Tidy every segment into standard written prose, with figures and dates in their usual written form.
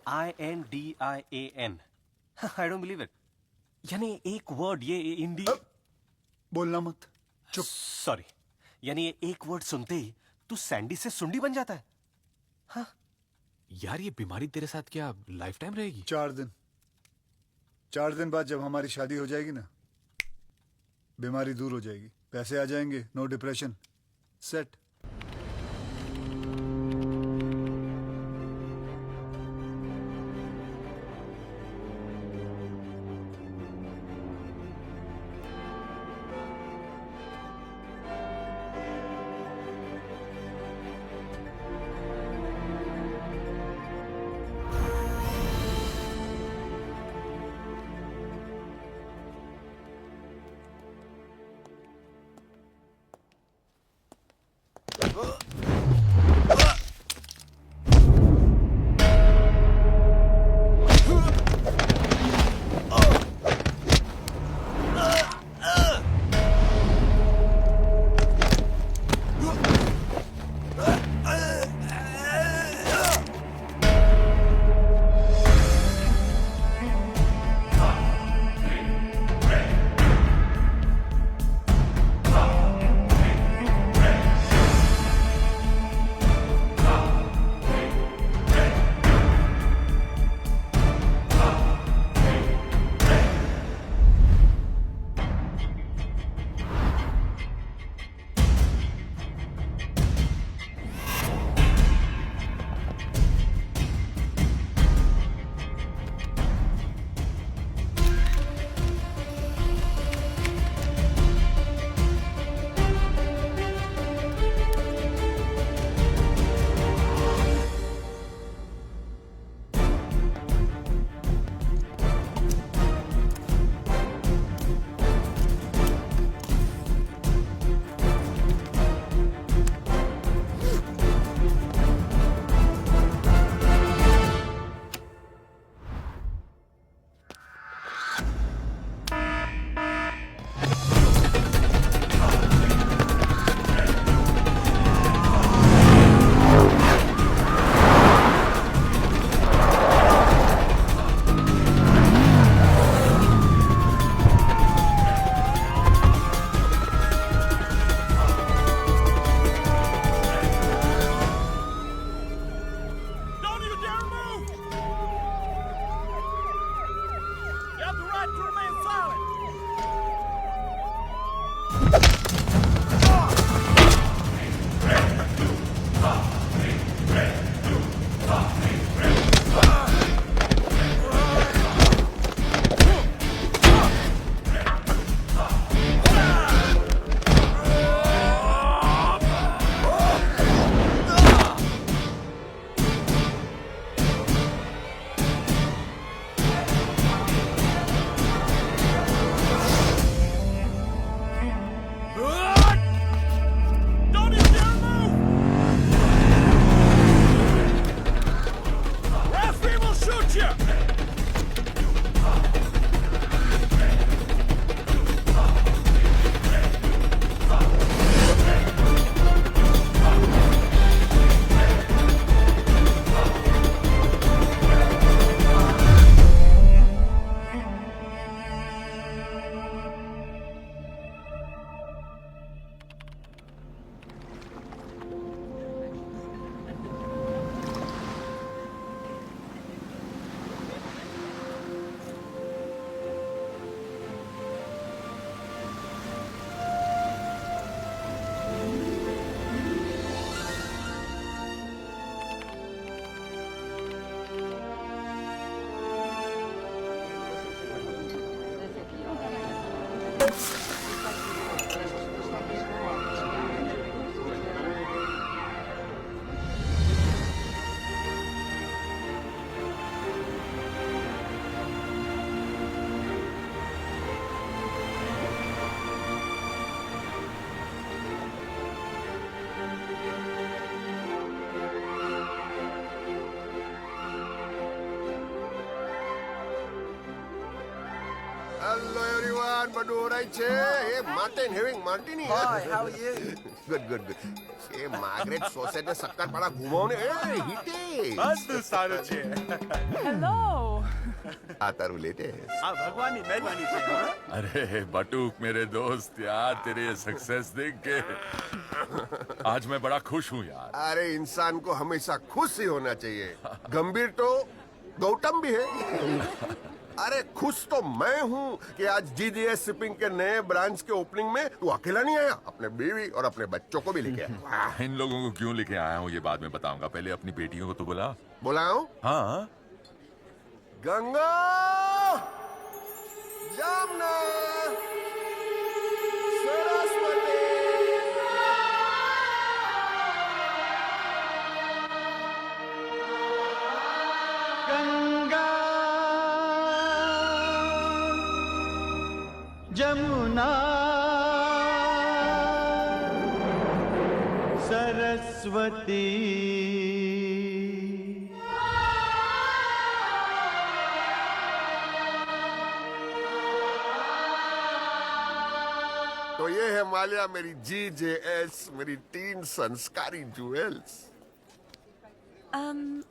INDIAN. I don't believe it. यानी एक word ये इंडी बोलना मत, चुप। सॉरी, यानी ये एक वर्ड सुनते ही तू सैंडी से सुंडी बन जाता है। हाँ यार ये बीमारी तेरे साथ क्या लाइफ टाइम रहेगी? 4 दिन बाद जब हमारी शादी हो जाएगी ना, बीमारी दूर हो जाएगी, पैसे आ जाएंगे, no depression, set. Ivan, Alright, hey, Martin, having Martini. Hi, how are you? Good. Hey, Margaret, Soset ने शक्कर पड़ा घुमाओ ने. Hey, hit it. Hello. आता रू लेटे. भगवानी मेहरबानी से हाँ? अरे बटूक मेरे दोस्त यार तेरे ये सक्सेस देख के आज मैं बड़ा खुश हूँ यार। अरे इंसान को हमेशा खुश ही होना चाहिए. गंभीर तो गौतम भी है. अरे खुश तो मैं हूँ कि आज जीजीएस शिपिंग के नए ब्रांच के ओपनिंग में तू अकेला नहीं आया, अपने बीवी और अपने बच्चों को भी लेके आया. इन लोगों को क्यों लेके आया हूँ ये बाद में बताऊंगा, पहले अपनी बेटियों को तो बुला। बुलाऊं? हाँ गंगा, यमुना, सरस्वती. गंगा जमुना सरस्वती तो ये है मालिया, मेरी जीजेएस, मेरी 3 संस्कारी ज्वेल्स.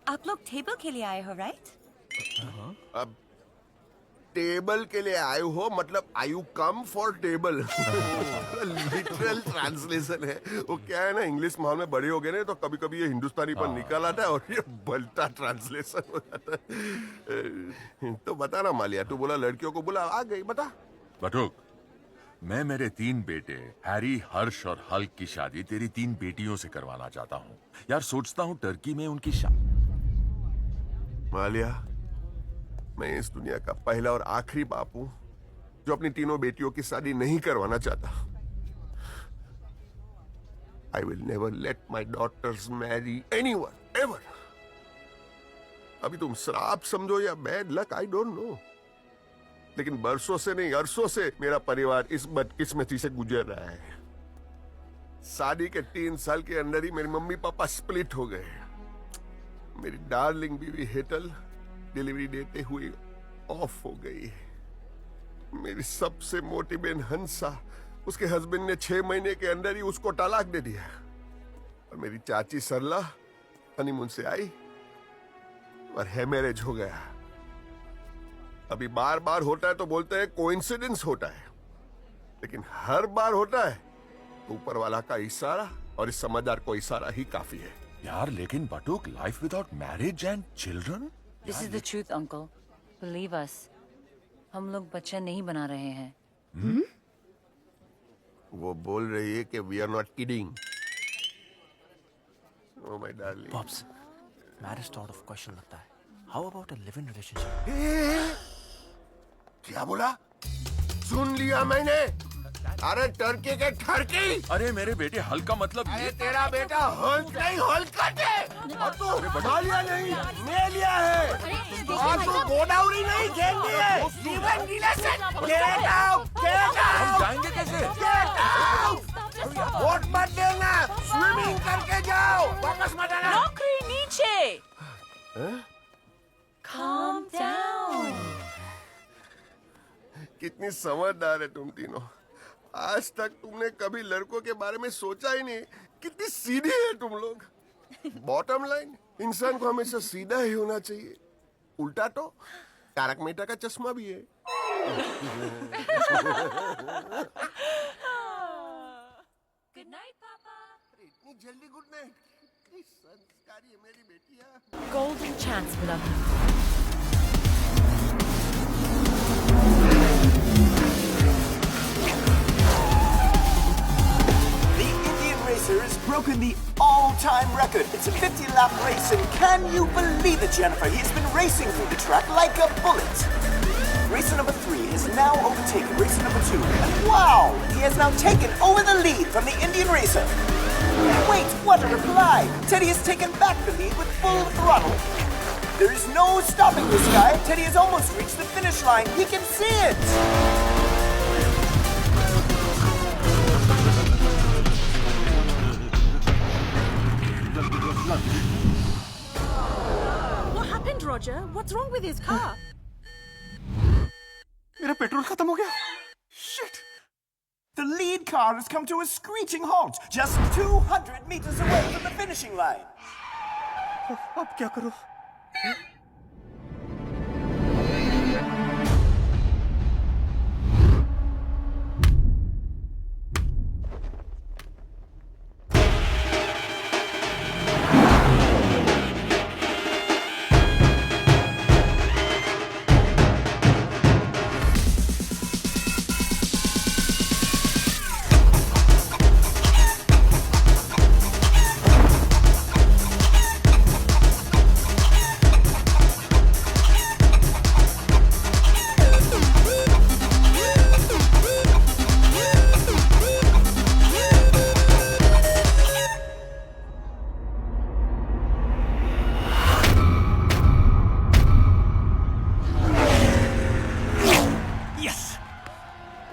आप लोग टेबल के लिए आए हो राइट? अब टेबल के लिए आए हो मतलब I you come for table. Literal translation है वो. क्या है ना, इंग्लिश माहौल में बड़े हो गए ना तो कभी कभी ये हिंदुस्तानी पर निकल आता है और ये बलता ट्रांसलेशन हो जाता है. तो बता ना मालिया, तू बोला लड़कियों को बुला, आ गई, बता. बटूक, मैं मेरे 3 बेटे हैरी, हर्ष और हल्क की शादी तेरी 3 बेटियों से करवाना चाहता हूँ यार. सोचता हूँ टर्की में उनकी मालिया, मैं इस दुनिया का पहला और आखिरी बाप हूं जो अपनी तीनों बेटियों की शादी नहीं करवाना चाहता. I will never let my daughters marry anyone ever. अभी तुम श्राप समझो या bad luck, I don't know, लेकिन बरसों से नहीं अरसों से मेरा परिवार इस बदकिस्मती से गुजर रहा है. शादी के 3 साल के अंदर ही मेरे मम्मी पापा स्प्लिट हो गए. मेरी डार्लिंग बीवी हेटल डिलीवरी देते हुए ऑफ हो गई. मेरी सबसे मोटी बहन हंसा, उसके हस्बैंड ने 6 महीने के अंदर ही उसको तलाक दे दिया. और मेरी चाची सरला हनीमून से आई और है मैरिज हो गया. अभी बार बार होता है तो बोलते हैं कोइंसिडेंस होता है, लेकिन हर बार होता है तो ऊपर वाला का इशारा और इस समझदार को इशारा ही काफी है. यार. लेकिन Batuk, life without marriage and children. This is the truth, uncle. Believe us. हम लोग बच्चा नहीं बना रहे हैं. वो बोल रही है कि we are not kidding. Oh my darling. Pops, marriage तो out of question लगता है. How about a live-in relationship? क्या बोला? सुन लिया मैंने. अरे टर्की के ठरकी. अरे मेरे बेटे हल्क का मतलब अरे तेरा बेटा हल्क नहीं हल्कट है. और तू मालिया नहीं मेलिया है. और तू गोदावरी नहीं खेलती है. Live-in relation. Get out, get हम आउट, जाएंगे कैसे? Get out. वोट मत देना, स्विमिंग करके जाओ, वापस मत आना. नौकरी नीचे. Calm down. कितनी समझदार है तुम तीनों. आज तक तुमने कभी लड़कों के बारे में सोचा ही नहीं. कितनी सीधी है तुम लोग. बॉटम लाइन, इंसान को हमेशा सीधा ही होना चाहिए. उल्टा तो तारक मेहता का चश्मा भी है. गुड नाइट पापा. इतनी जल्दी गुड नाइट. संस्कारी है मेरी बेटियां. Golden chance, beloved. The Indian racer has broken the all-time record. It's a 50-lap race, and can you believe it, Jennifer? He has been racing through the track like a bullet. Racer number 3 has now overtaken racer number 2, and wow! He has now taken over the lead from the Indian racer. Wait, what a reply! Teddy has taken back the lead with full throttle. There is no stopping this guy. Teddy has almost reached the finish line. He can see it! What happened, Roger? What's wrong with his car? मेरा petrol खत्म हो गया. The lead car has come to a screeching halt just 200 meters away from the finishing line. अब क्या करूं?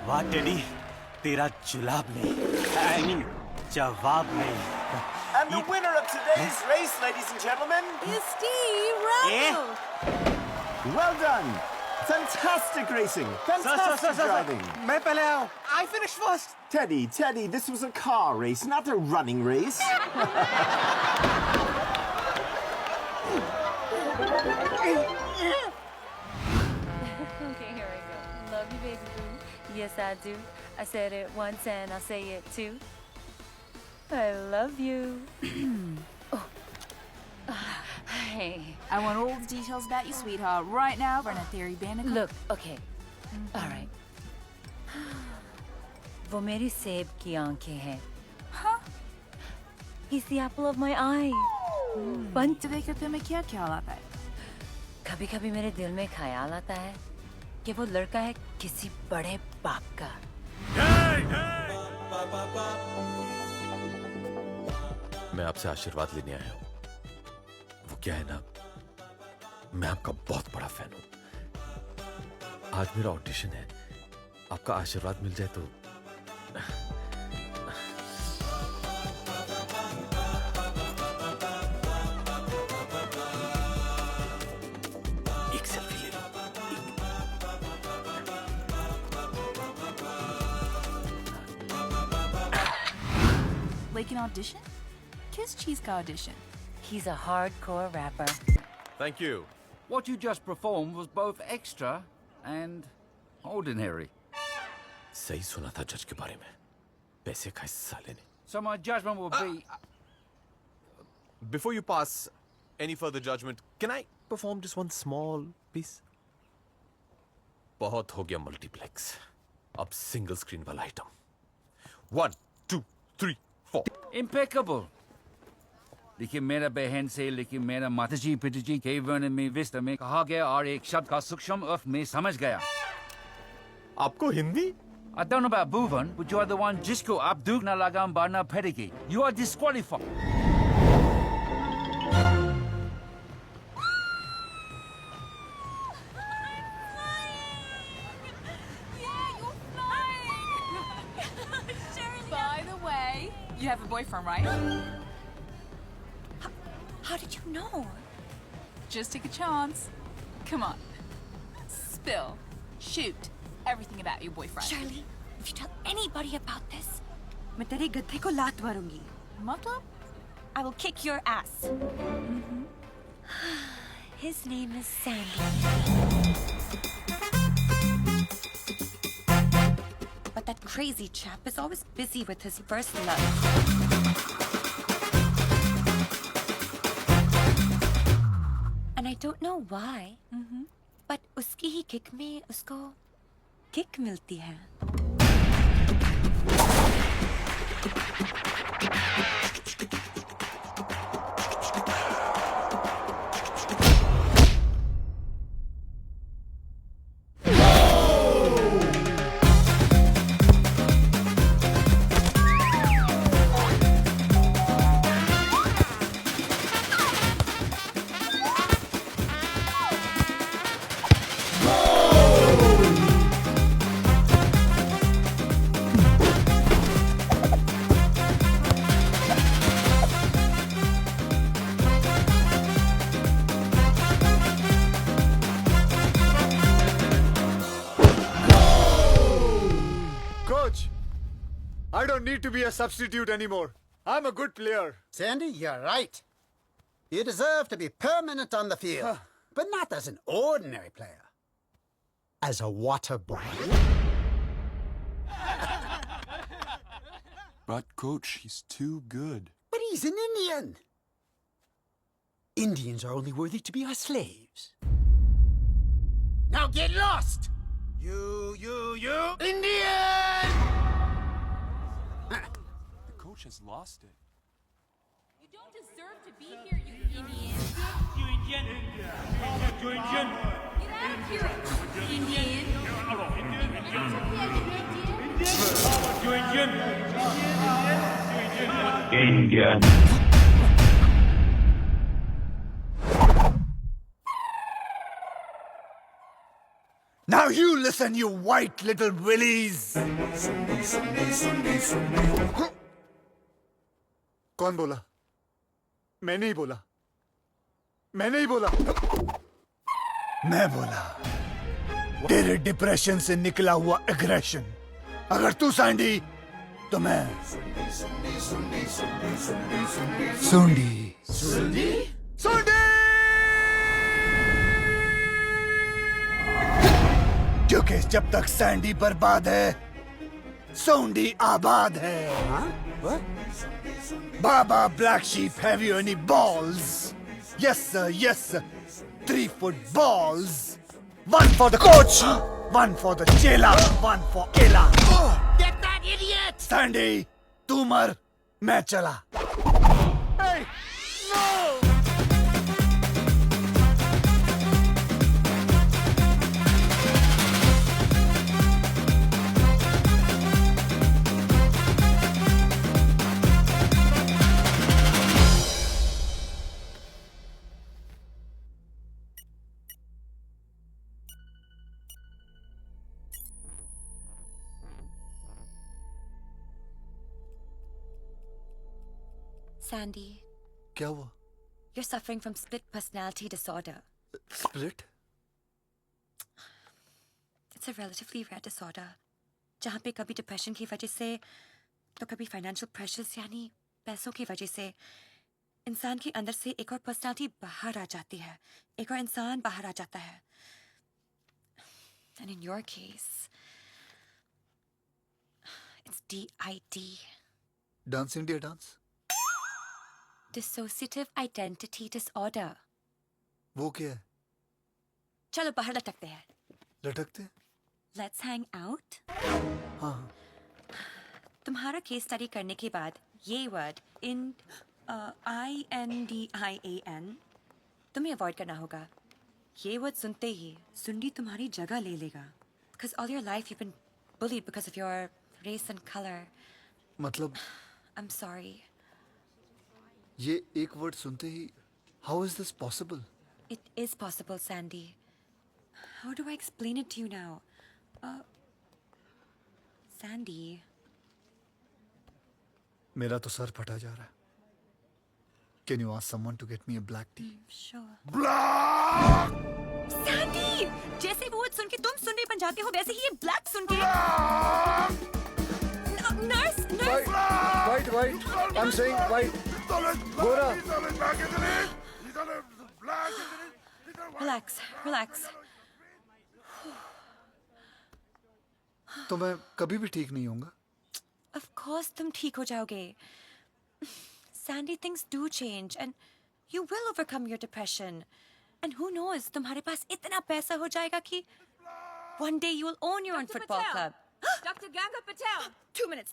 वाह teddy, तेरा जुलाब नहीं, जवाब नहीं। And the winner of today's race, ladies and gentlemen, Is Steve Russell. well done. Fantastic racing. Fantastic driving. मैं पहले आया हूँ। I finished first. Teddy, this was a car race, not a running race. Okay, here I go. Love you, baby boo. Yes, I do. I said it once and I'll say it too. I love you. Oh. Hey. I want all the details about you, sweetheart, right now. Run a theory Bandicoot. Look, okay. All right. वो मेरी सेब की आंखें हैं. Huh? He's the apple of my eye. बंद देखते तुम्हें क्या ख्याल आता है? कभी कभी मेरे दिल में ख्याल आता है कि वो लड़का है किसी बड़े बाप का. मैं आपसे आशीर्वाद लेने आया हूँ. वो क्या है ना, मैं आपका बहुत बड़ा फैन हूँ. आज मेरा ऑडिशन है. आपका आशीर्वाद मिल जाए तो. एक सेल्फी ले लो. Like an audition? Kiss Cheese का audition. He's a hardcore rapper. Thank you. What you just performed was both extra and ordinary. सही सुना था जज के बारे में. पैसे खाए साले ने. So my judgment will be... Before you pass any further judgment, can I perform just one small piece? बहुत हो गया मल्टीप्लेक्स. अब सिंगल स्क्रीन वाला आइटम. 1, 2, 3, 4. Impeccable. लेकिन मेरा बहन से, लेकिन मेरा माताजी पिताजी के वर्णन में विस्तार में कहा गया और एक शब्द का सूक्ष्म अर्थ में समझ गया. आपको Hindi? I don't know about Bhuvan, but you are the one जिसको आप दुख न लगाम बारना पड़ेगी. You are disqualified. By the way, you have a boyfriend, right? How did you know? Just take a chance. Come on. Spill. Shoot. Everything about your boyfriend. Shirley, if you tell anybody about this, मैं तेरे गद्दे को लात मारूंगी. मतलब? I will kick your ass. His name is Sandy. But that crazy chap is always busy with his first love. And I don't know why. But उसकी ही kick में उसको kick मिलती है. I don't need to be a substitute anymore. I'm a good player. Sandy, you're right. You deserve to be permanent on the field, but not as an ordinary player. As a water boy. But, Coach, he's too good. But he's an Indian. Indians are only worthy to be our slaves. Now get lost! You, Indian! The coach has lost it. You don't deserve to be here, you Indian. Get out of here, Indian. Now you listen, you white little willies. कौन बोला? मैंने ही बोला. मैंने ही बोला. मैं बोला. तेरे depression से निकला हुआ एग्रेशन. अगर तू सैंडी तो मैं सुंडी. सुंडी? सुंडी! क्योंकि जब तक सैंडी बर्बाद है, सोंडी आबाद है. Baba Black Sheep, have you any balls? Yes sir, yes sir. 3 foot balls. 1 for the coach, 1 for the chela, 1 for Ella. Get that idiot! Sandy, तू मर, मैं चला. Hey, no! Sandy, क्या हुआ? you're suffering from split personality disorder. Split? It's a relatively rare disorder, जहाँ पे कभी depression की वजह से तो कभी फाइनेंशियल प्रेशर्स यानी पैसों की वजह से इंसान के अंदर से एक और पर्सनालिटी बाहर आ जाती है, एक और इंसान बाहर आ जाता है. And in your case, it's DID. Dance India dance? Dissociative Identity Disorder. वो क्या है? चलो बाहर लटकते हैं. लटकते? Let's hang out. हाँ. तुम्हारा केस स्टडी करने के बाद ये वर्ड INDIAN तुम्हें अवॉइड करना होगा. ये वर्ड सुनते ही सुंडी तुम्हारी जगह ले लेगा. Because all your life you've been bullied because of your race and color. मतलब I'm sorry. ये एक वर्ड सुनते ही how is this possible? It is possible, Sandy. How do I explain it to you now? Sandy. मेरा तो sir फटा जा रहा है. Can you ask someone to get me a black tea? Sure. Black! Sandy! जैसे वो सुन के तुम सुन रही बन जाते हो वैसे ही ये ब्लैक सुन के nurse White. I'm saying white. गोरा. Relax. तो मैं कभी भी ठीक नहीं होऊंगा. Of course तुम ठीक हो जाओगे. Sandy, things do change and you will overcome your depression. And who knows, तुम्हारे पास इतना पैसा हो जाएगा कि one day you will own your own football club. Dr. Ganga Patel! 2 minutes.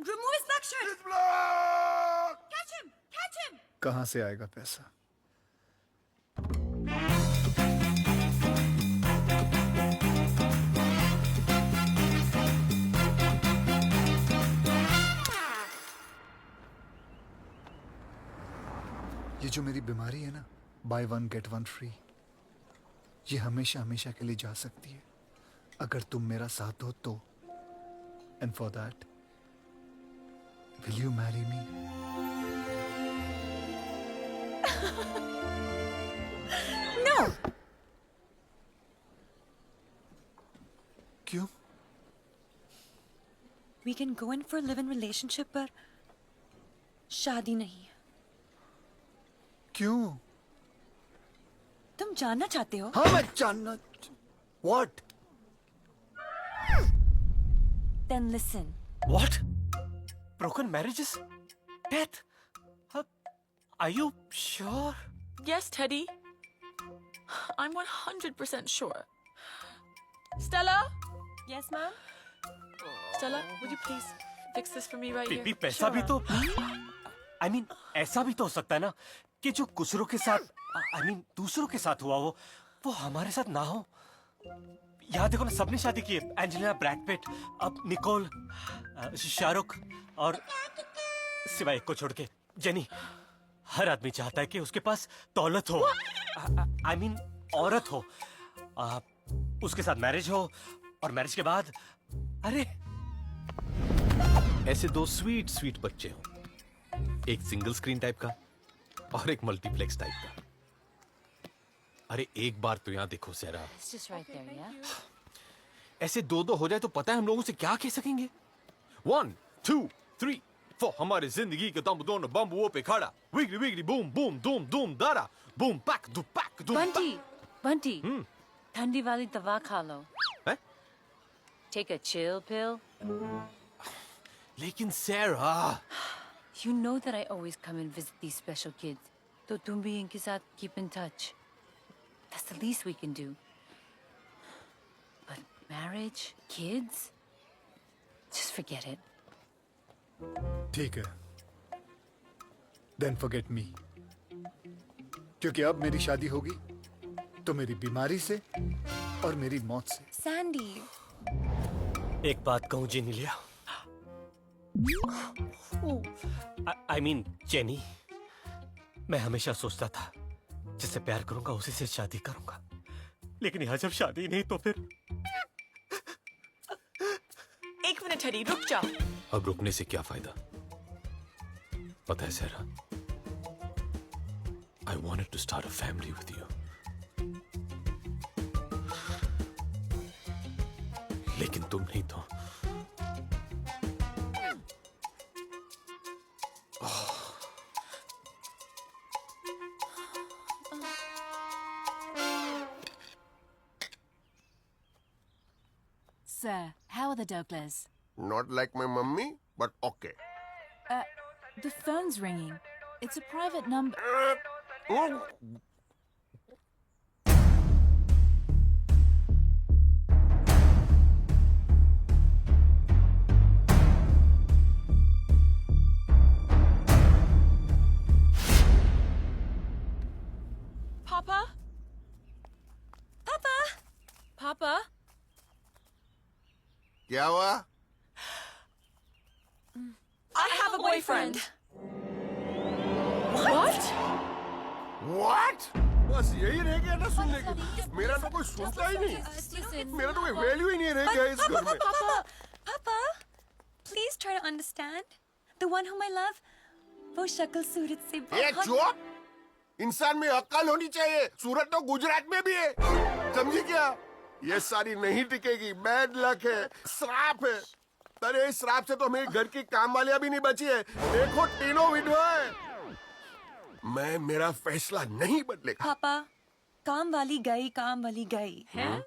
Remove his black shirt. Catch him! कहाँ से आएगा पैसा? ये जो मेरी बीमारी है ना, buy one get one free, ये हमेशा के लिए जा सकती है अगर तुम मेरा साथ दो तो. And for that, will you marry me? No. क्यों? We can go in for a live-in relationship, पर शादी नहीं. क्यों? तुम जानना चाहते हो? हाँ, मैं जानना. What? Then listen. What? Broken marriages? Death? Are you sure? Yes, Teddy. I'm 100% sure. Stella? Yes, ma'am? Stella, would you please fix this for me right here? बीबी पैसा भी तो I mean ऐसा भी तो हो सकता है ना कि जो दूसरों के साथ दूसरों के साथ हुआ हो वो हमारे साथ ना हो. यहाँ देखो ना, सबने शादी की है. एंजेलिना, ब्रैड पिट, अब निकोल, शाहरुख और सिवाय एक को छोड़ के जेनी. हर आदमी चाहता है कि उसके पास दौलत हो. I mean औरत हो, उसके साथ मैरिज हो और मैरिज के बाद अरे ऐसे दो स्वीट स्वीट बच्चे हों, एक सिंगल स्क्रीन टाइप का और एक मल्टीप्लेक्स टाइप का. अरे एक बार तो यहाँ देखो सहरा. It's just right there, yeah? ऐसे दो दो हो जाए तो पता है हम लोगों से क्या कह सकेंगे. 1 2 3 4 हमारे जिंदगी के दम दोनों बम्बुओं पे खड़ा. Wiggly wiggly boom boom doom doom दारा बूम पैक दू पैक दू. Bunty, ठंडी वाली दवा खा लो. हैं? Take a chill pill. लेकिन सहरा, You know that I always come and visit these special kids. तो तुम भी इनके साथ keep in touch. That's the least we can do. But marriage, kids, just forget it. ठीक है. Then forget me. क्योंकि अब मेरी शादी होगी तो मेरी बीमारी से और मेरी मौत से. Sandy. एक बात कहूँ जेनिलिया, I mean जेनी, मैं हमेशा सोचता था जिससे प्यार करूंगा उसी से शादी करूंगा. लेकिन यहाँ जब शादी नहीं तो फिर. एक मिनट टेडी, रुक जा. अब रुकने से क्या फायदा. पता है सहरा, I wanted to start a family with you. लेकिन तुम नहीं तो. Sir, how are the Douglers? Not like my mummy, but okay. The phone's ringing. It's a private number. Papa? Papa. Papa? क्या हुआ? I have a boyfriend. What? What? बस यही रह गया ना सुनने के. मेरा तो कोई सुनता ही नहीं. मेरा तो कोई वैल्यू ही नहीं रह गया इस घर में. Papa, please try to understand. The one whom I love, वो शक्ल सूरत से ये बहुत. चुप. इंसान में अक्ल होनी चाहिए. सूरत तो गुजरात में भी है. समझी क्या? ये सारी नहीं टिकेगी. बैड लक है, श्राप है. अरे इस श्राप से तो मेरे घर की काम वालियां भी नहीं बची है. देखो तीनों विधवा है. मैं मेरा फैसला नहीं बदलेगा. पापा, काम वाली गई. हैं?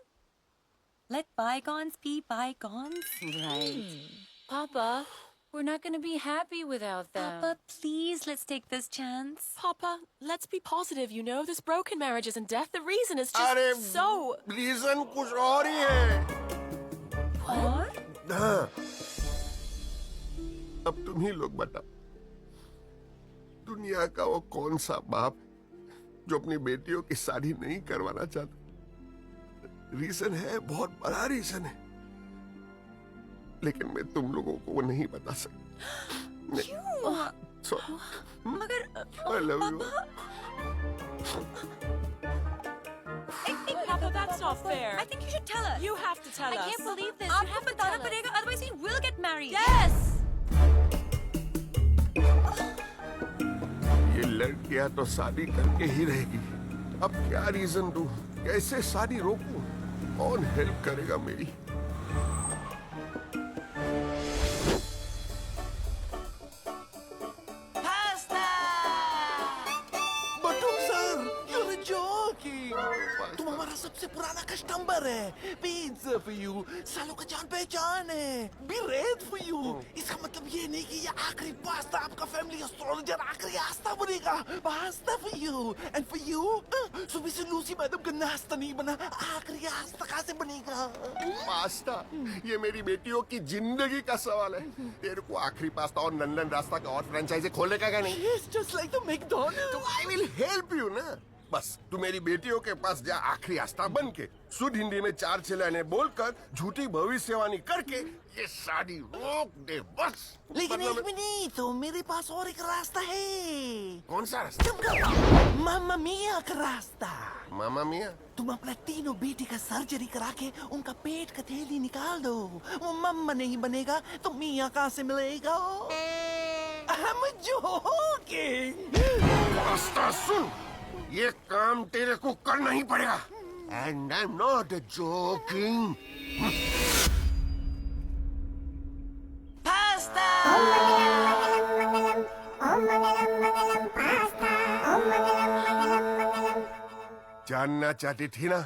Let bygones be bygones. Right. Papa, we're not going to be happy without them. Papa, please, let's take this chance. Papa, let's be positive, you know? This broken marriage isn't death. The reason is अरे just so... reason कुछ और ही है. What? हाँ. अब तुम ही लोग बताओ, दुनिया का वो कौन सा बाप जो अपनी बेटियों की शादी नहीं करवाना चाहता. रीजन है, बहुत बड़ा रीजन है, लेकिन मैं तुम लोगों को वो नहीं बता सकता. क्यों? मगर I love you. Papa, that's not fair. I think you should tell us. You have to tell I us. can't believe this. You आपको have to बताना tell us. पड़ेगा, otherwise we will get married. Yes! ये लड़कियां तो शादी करके ही रहेगी. अब क्या रीजन दूं? कैसे शादी रोकूं? कौन हेल्प करेगा मेरी? तुम हमारा सबसे पुराना कस्टमर है। पिज्जा फॉर यू, सालों का जान पहचान है। Be red for you. इसका मतलब ये नहीं कि ये आखिरी पास्ता आपका फैमिली एस्ट्रोलॉजर आखिरी आस्था बनेगा। Pasta for you and for you. सुबह से लूसी मैडम का नाश्ता नहीं बना, आखिरी आस्था कहाँ से बनेगा? पास्ता, ये मेरी बेटियों की जिंदगी का सवाल है। तेरे को आखिरी पास्ता और नंदन रास्ता का और फ्रेंचाइजी खोलेगा क्या नहीं? It's just like the McDonald's. तो आई विल हेल्प यू ना। बस तू मेरी बेटियों के पास जा, आखिरी आस्था बन के शुद्ध हिंदी में 4 चिल्लाने बोलकर झूठी भविष्यवाणी करके ये शादी रोक दे बस। लेकिन एक मिनट, तो मेरे पास और एक रास्ता है। कौन सा रास्ता? मामा मिया का रास्ता। मामा मिया? तुम अपना तीनों बेटी का सर्जरी करा के उनका पेट का थैली निकाल दो। वो मम्मा नहीं बनेगा तो मिया कहाँ से मिलेगा? I'm joking. रास्ता सुन, ये काम तेरे को करना ही पड़ेगा। And I'm not joking. Pasta. जानना चाहती थी ना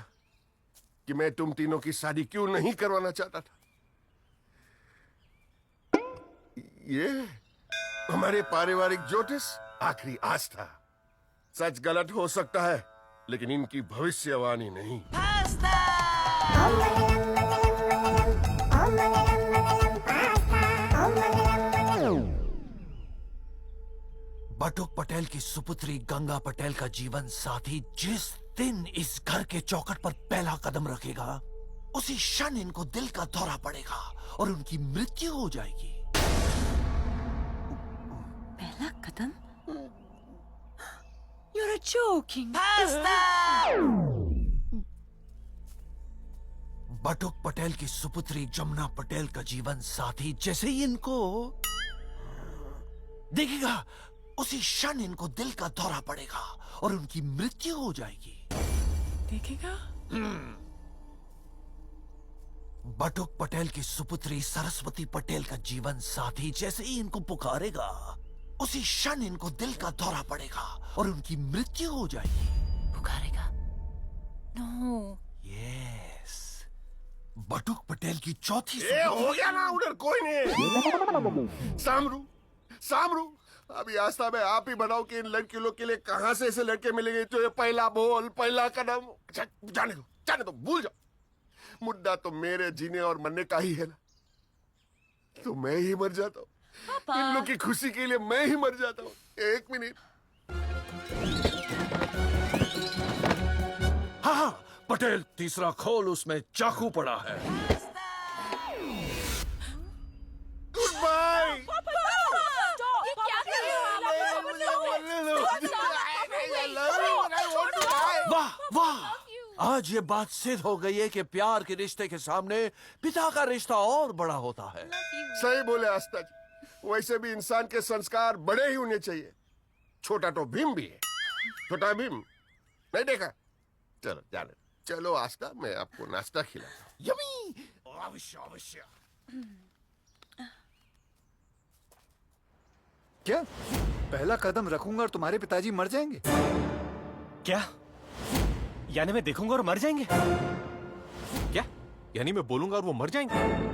कि मैं तुम तीनों की शादी क्यों नहीं करवाना चाहता था? ये हमारे पारिवारिक ज्योतिष आखिरी आस्था। सच गलत हो सकता है, लेकिन इनकी भविष्यवाणी नहीं। बटुक पटेल की सुपुत्री गंगा पटेल का जीवन साथी जिस दिन इस घर के चौखट पर पहला कदम रखेगा, उसी क्षण इनको दिल का दौरा पड़ेगा और उनकी मृत्यु हो जाएगी। पहला कदम? You're joking. बटुक पटेल की सुपुत्री जमुना पटेल का जीवन साथी जैसे ही इनको देखेगा, उसी क्षण इनको दिल का दौरा पड़ेगा और उनकी मृत्यु हो जाएगी। देखेगा? बटुक पटेल की सुपुत्री सरस्वती पटेल का जीवन साथी जैसे ही इनको पुकारेगा, उसी क्षण इनको दिल का दौरा पड़ेगा और उनकी मृत्यु हो जाएगी। पुकारेगा? नो। यस, बटुक पटेल की चौथी ये हो गया ना, उधर कोई नहीं। सामरू, सामरू, अभी आस्था में आप ही बनाओ कि इन लड़कियों लोग के लिए कहां से ऐसे लड़के मिलेंगे जो ये पहला बोल, पहला कदम। जाने दो, भूल जाओ। मुद्दा तो मेरे जीने और मरने का ही है ना, तो मैं ही मर जाता हूँ। इन लोग की खुशी के लिए मैं ही मर जाता हूँ। एक मिनट। हाँ, पटेल, तीसरा खोल, उसमें चाकू पड़ा है। Goodbye. वाह वाह, आज ये बात सिद्ध हो गई है कि प्यार के रिश्ते के सामने पिता का रिश्ता और बड़ा होता है। सही बोले आस्था जी, वैसे भी इंसान के संस्कार बड़े ही होने चाहिए। छोटा तो भीम भी है। छोटा भीम नहीं देखा? चलो जाने, चलो आस्था, मैं आपको नाश्ता खिलाता हूँ। यमी, अवश्य अवश्य। क्या पहला कदम रखूंगा और तुम्हारे पिताजी मर जाएंगे? क्या? यानी मैं देखूंगा और मर जाएंगे? क्या? यानी मैं बोलूंगा और वो मर जाएंगे?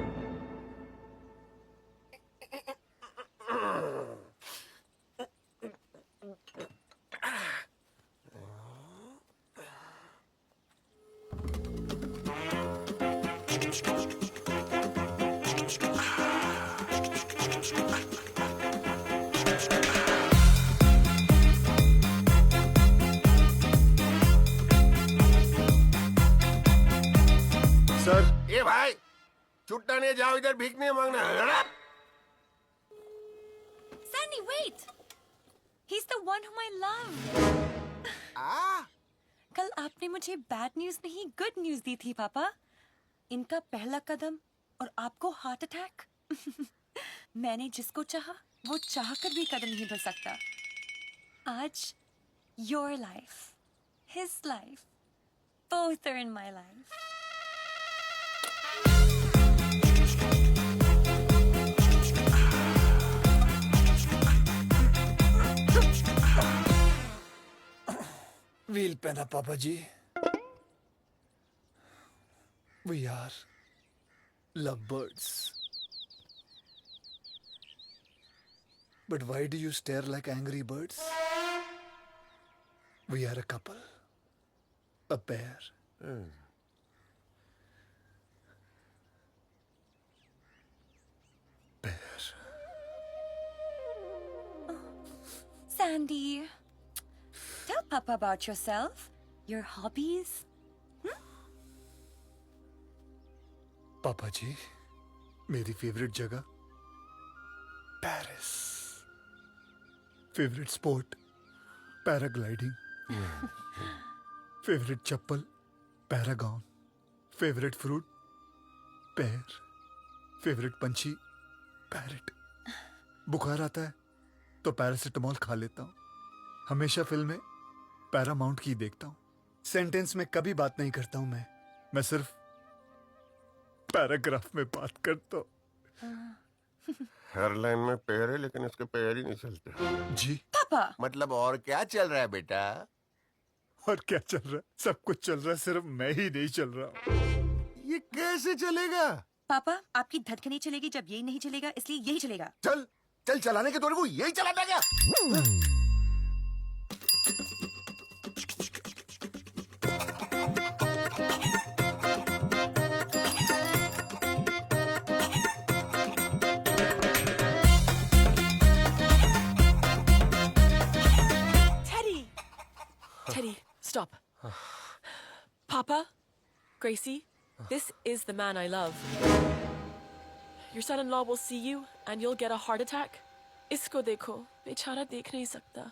सर, ए भाई, छुट्टा नहीं, जाओ इधर भीख नहीं मांगना। Sunny, wait! He's the one whom I love. कल आपने मुझे बैड न्यूज नहीं, गुड न्यूज दी थी पापा। इनका पहला कदम और आपको हार्ट अटैक। मैंने जिसको चाहा वो चाहकर भी कदम नहीं बढ़ सकता। आज your life, his life, both are in my life. Wheel पहना पापा जी। We are lovebirds. But why do you stare like angry birds? We are a couple. A pair. Pair. Sandy, tell Papa about yourself, your hobbies. पापा जी, मेरी favourite जगह Paris. Favourite sport paragliding. Favourite चप्पल Paragon. Favourite fruit pear. Favourite पंछी parrot. बुखार आता है तो paracetamol खा लेता हूँ. हमेशा फिल्में पैरामाउंट की देखता हूँ. सेंटेंस में कभी बात नहीं करता हूँ. मैं सिर्फ पैराग्राफ में बात करता हूँ. हर लाइन में पैर है लेकिन इसके पैर ही नहीं चलते. जी पापा, मतलब और क्या चल रहा है बेटा? और क्या चल रहा है? सब कुछ चल रहा है, सिर्फ मैं ही नहीं चल रहा. ये कैसे चलेगा? पापा, आपकी धड़कनें चलेगी जब यही नहीं चलेगा, इसलिए यही चलेगा. चल चल चलाने के तौर को यही चलाना क्या? Teddy, stop. Papa, Gracie, this is the man I love. Your son-in-law will see you and you'll get a heart attack. Isko dekho, bechara dekh nahi sakta.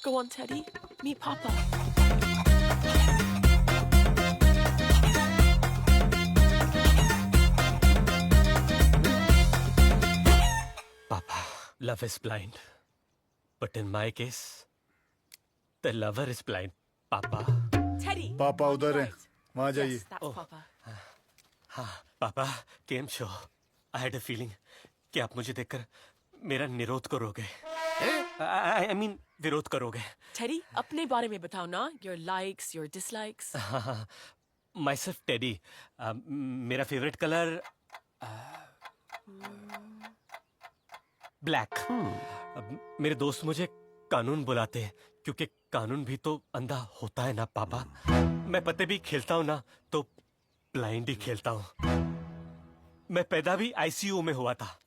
Go on, Teddy, meet Papa. Papa, love is blind. But in my case, the lover is blind. Papa. Teddy. पापा उधर है, वहाँ जाइए. Yes, that's Papa. हाँ, पापा, केम show. I had a feeling कि आप मुझे देखकर मेरा निरोध करोगे. I mean, विरोध करोगे. Teddy, अपने बारे में बताओ ना. Your likes, your dislikes. Myself, Teddy. मेरा फेवरेट कलर ब्लैक. मेरे दोस्त मुझे कानून बुलाते हैं क्योंकि कानून भी तो अंधा होता है ना पापा. मैं पत्ते भी खेलता हूँ ना तो ब्लाइंड ही खेलता हूँ. मैं पैदा भी आईसीयू में हुआ था.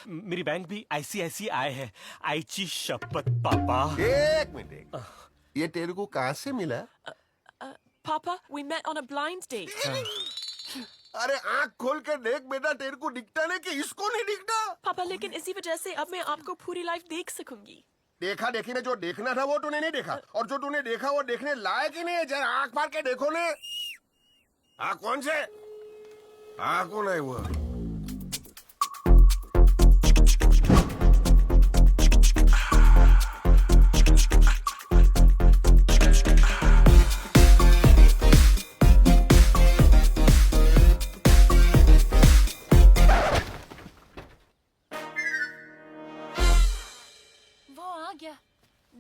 मेरी बैंक भी ICICI है. आईची शपथ पापा. एक मिनट. ये तेरे को कहाँ से मिला? Papa, we met on a blind date. अरे आँख खोल के देख बेटा, तेरे को दिखता नहीं कि इसको नहीं दिखता? पापा, लेकिन इसी वजह से अब मैं आपको पूरी लाइफ देख सकूंगी. देखा देखी में जो देखना था वो तूने नहीं देखा, और जो तूने देखा वो देखने लायक ही नहीं है. जरा आँख मार के देखो ने. कौन से? कौन है वो?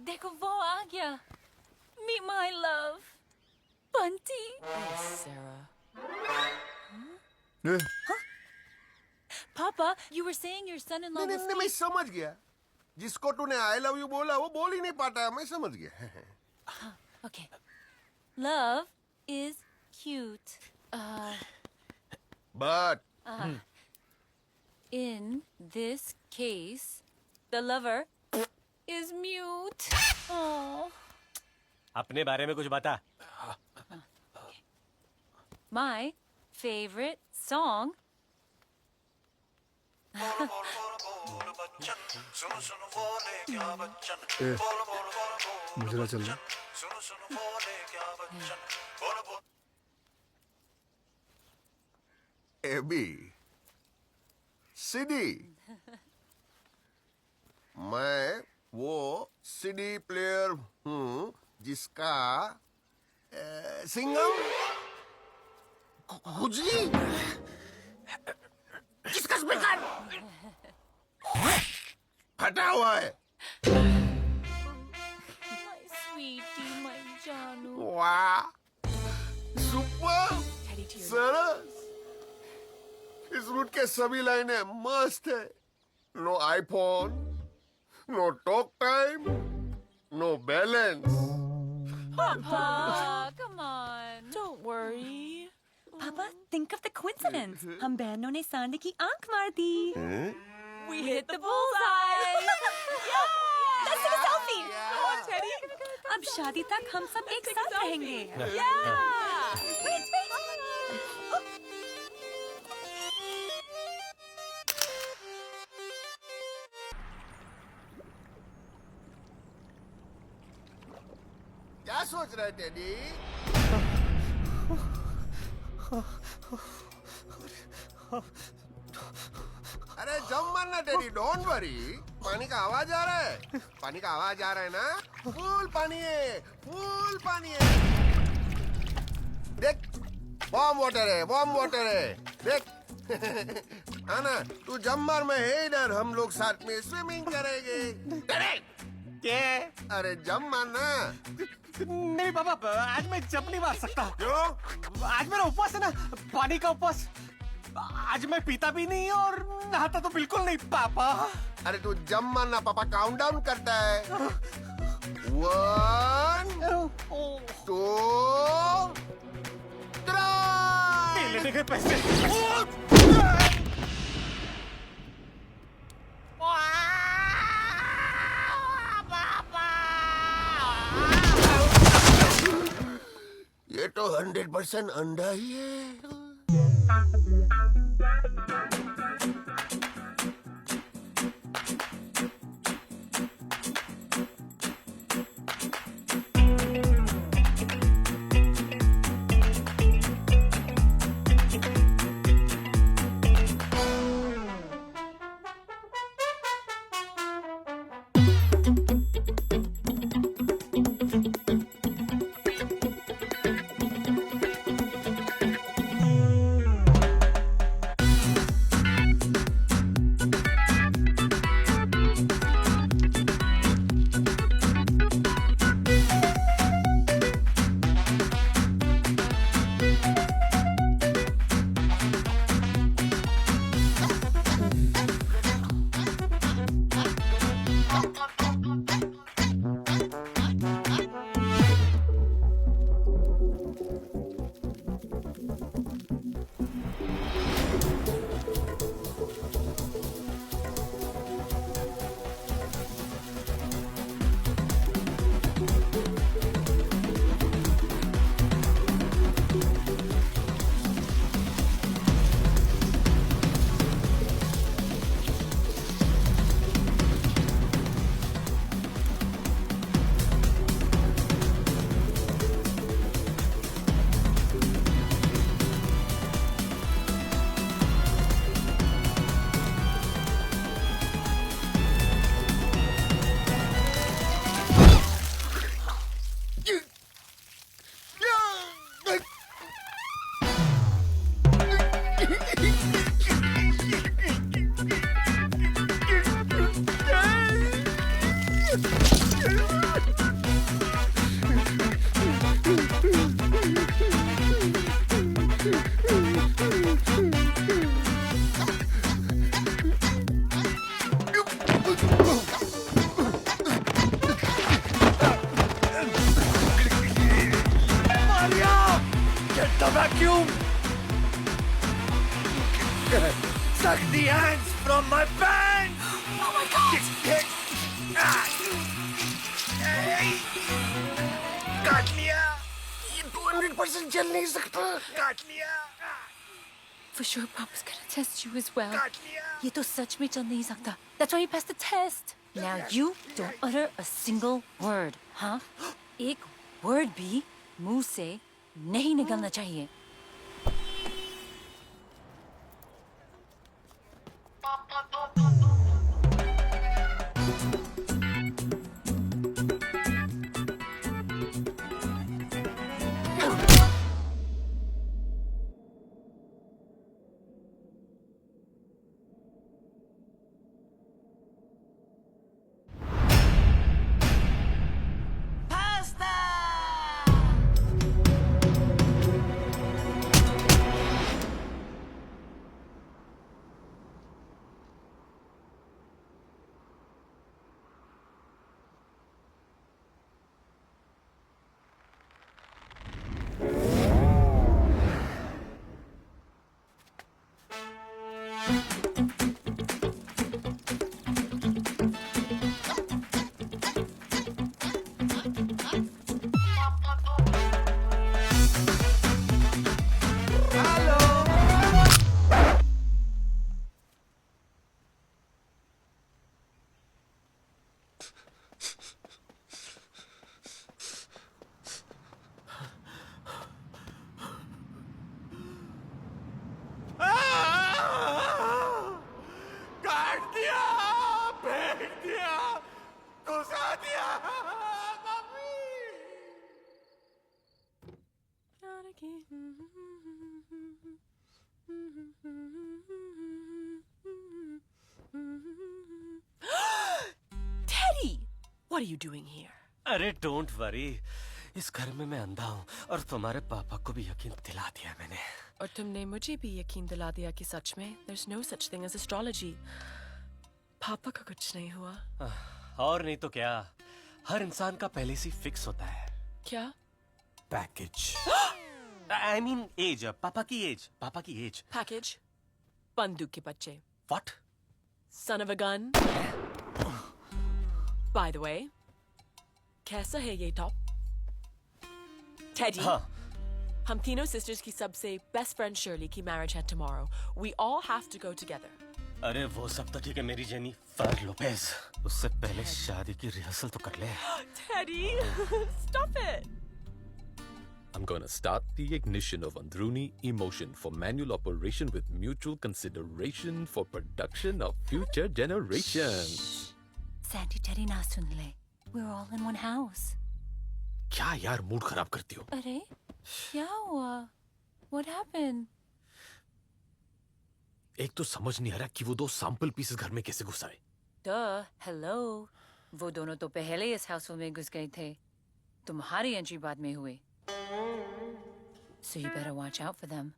देखो वो आ गया. Meet my love, Bunty. Oh, Sarah. Papa, you were saying your son-in-law was... नहीं, मैं समझ गया. जिसको तूने I love you बोला वो बोल ही नहीं पाता है. मैं समझ गया. Okay. Love is cute. But in this case, the lover is mute. Oh. अपने बारे में कुछ बता. My favorite song. मुझे चल रहा. A B C D. मैं वो सीडी प्लेयर हूँ जिसका सिंगम खुजली, जिसका स्पीकर फटा हुआ है. My sweetie, my Janu. वाह, सुपर. Daddy to your सरस, इस रूट के सभी लाइनें मस्त है. No iPhone, no talk time, no balance. Papa, come on. Don't worry. Papa, think of the coincidence. हम बहनों ने सांडे की आंख मार दी. We hit the bullseye. Let's take a selfie. Come on, Teddy. अब शादी तक हम सब एक साथ रहेंगे. Yeah. Wait. क्या सोच रहे टेडी? अरे जम मारना टेडी, डोंट वरी. पानी का आवाज आ रहा है. पानी का आवाज आ रहा है ना? फुल पानी है, फुल पानी है. देख, वार्म वाटर है, वार्म वाटर है. देख. हाँ ना, तू जम मार में है इधर, हम लोग साथ में स्विमिंग करेंगे. क्या? अरे जम मारना. नहीं पापा, आज मैं जंप नहीं मार सकता. क्यों? आज मेरा उपवास है ना, पानी का उपवास. आज मैं पीता भी नहीं और नहाता तो बिल्कुल नहीं पापा. अरे तू जम मारना, पापा काउंटडाउन करता है. 1 2 3. लेने के पैसे. ये तो 100% अंडा ही है. The vacuum! Suck the ants from my pants! Oh my god! काट लिया! ये 200% चल नहीं सकता! काट लिया! For sure, Papa's gonna test you as well. काट लिया! ये तो सच में चल नहीं सकता. That's why you passed the test. Now you don't utter a single word, huh? एक word भी मुंह से नहीं निकलना चाहिए. Teddy! What are you doing here? अरे डोंट वरी, इस घर में मैं अंधा हूँ और तुम्हारे पापा को भी यकीन दिला दिया मैंने। और तुमने मुझे भी यकीन दिला दिया कि सच में there's no such thing as astrology. पापा का कुछ नहीं हुआ। और नहीं तो क्या, हर इंसान का पहले से फिक्स होता है। क्या? पैकेज। I mean एज, पापा की एज। Package? बंदूक के बच्चे। What? Son of a gun? By the way, कैसा है ये टॉप? Teddy? हाँ। हम तीनों sisters की सबसे best friend Shirley की marriage है tomorrow. We all have to go together. अरे वो सब तो ठीक है मेरी जेनी, पर लोपेज उससे पहले शादी की रिहर्सल तो कर ले। Teddy, stop it. I'm gonna start the ignition of Andruni emotion for manual operation with mutual consideration for production of future generations. Sandy, Teddy ना सुन ले. We're all in one house. क्या यार मूड खराब करती हो? अरे क्या हुआ? What happened? एक तो समझ नहीं आ रहा कि वो दो सैंपल पीसेस घर में कैसे घुस आए। Duh, hello. वो दोनों तो पहले इस हाउस में घुस गए थे। तुम्हारी एंट्री बाद में हुई। So you better watch out for them.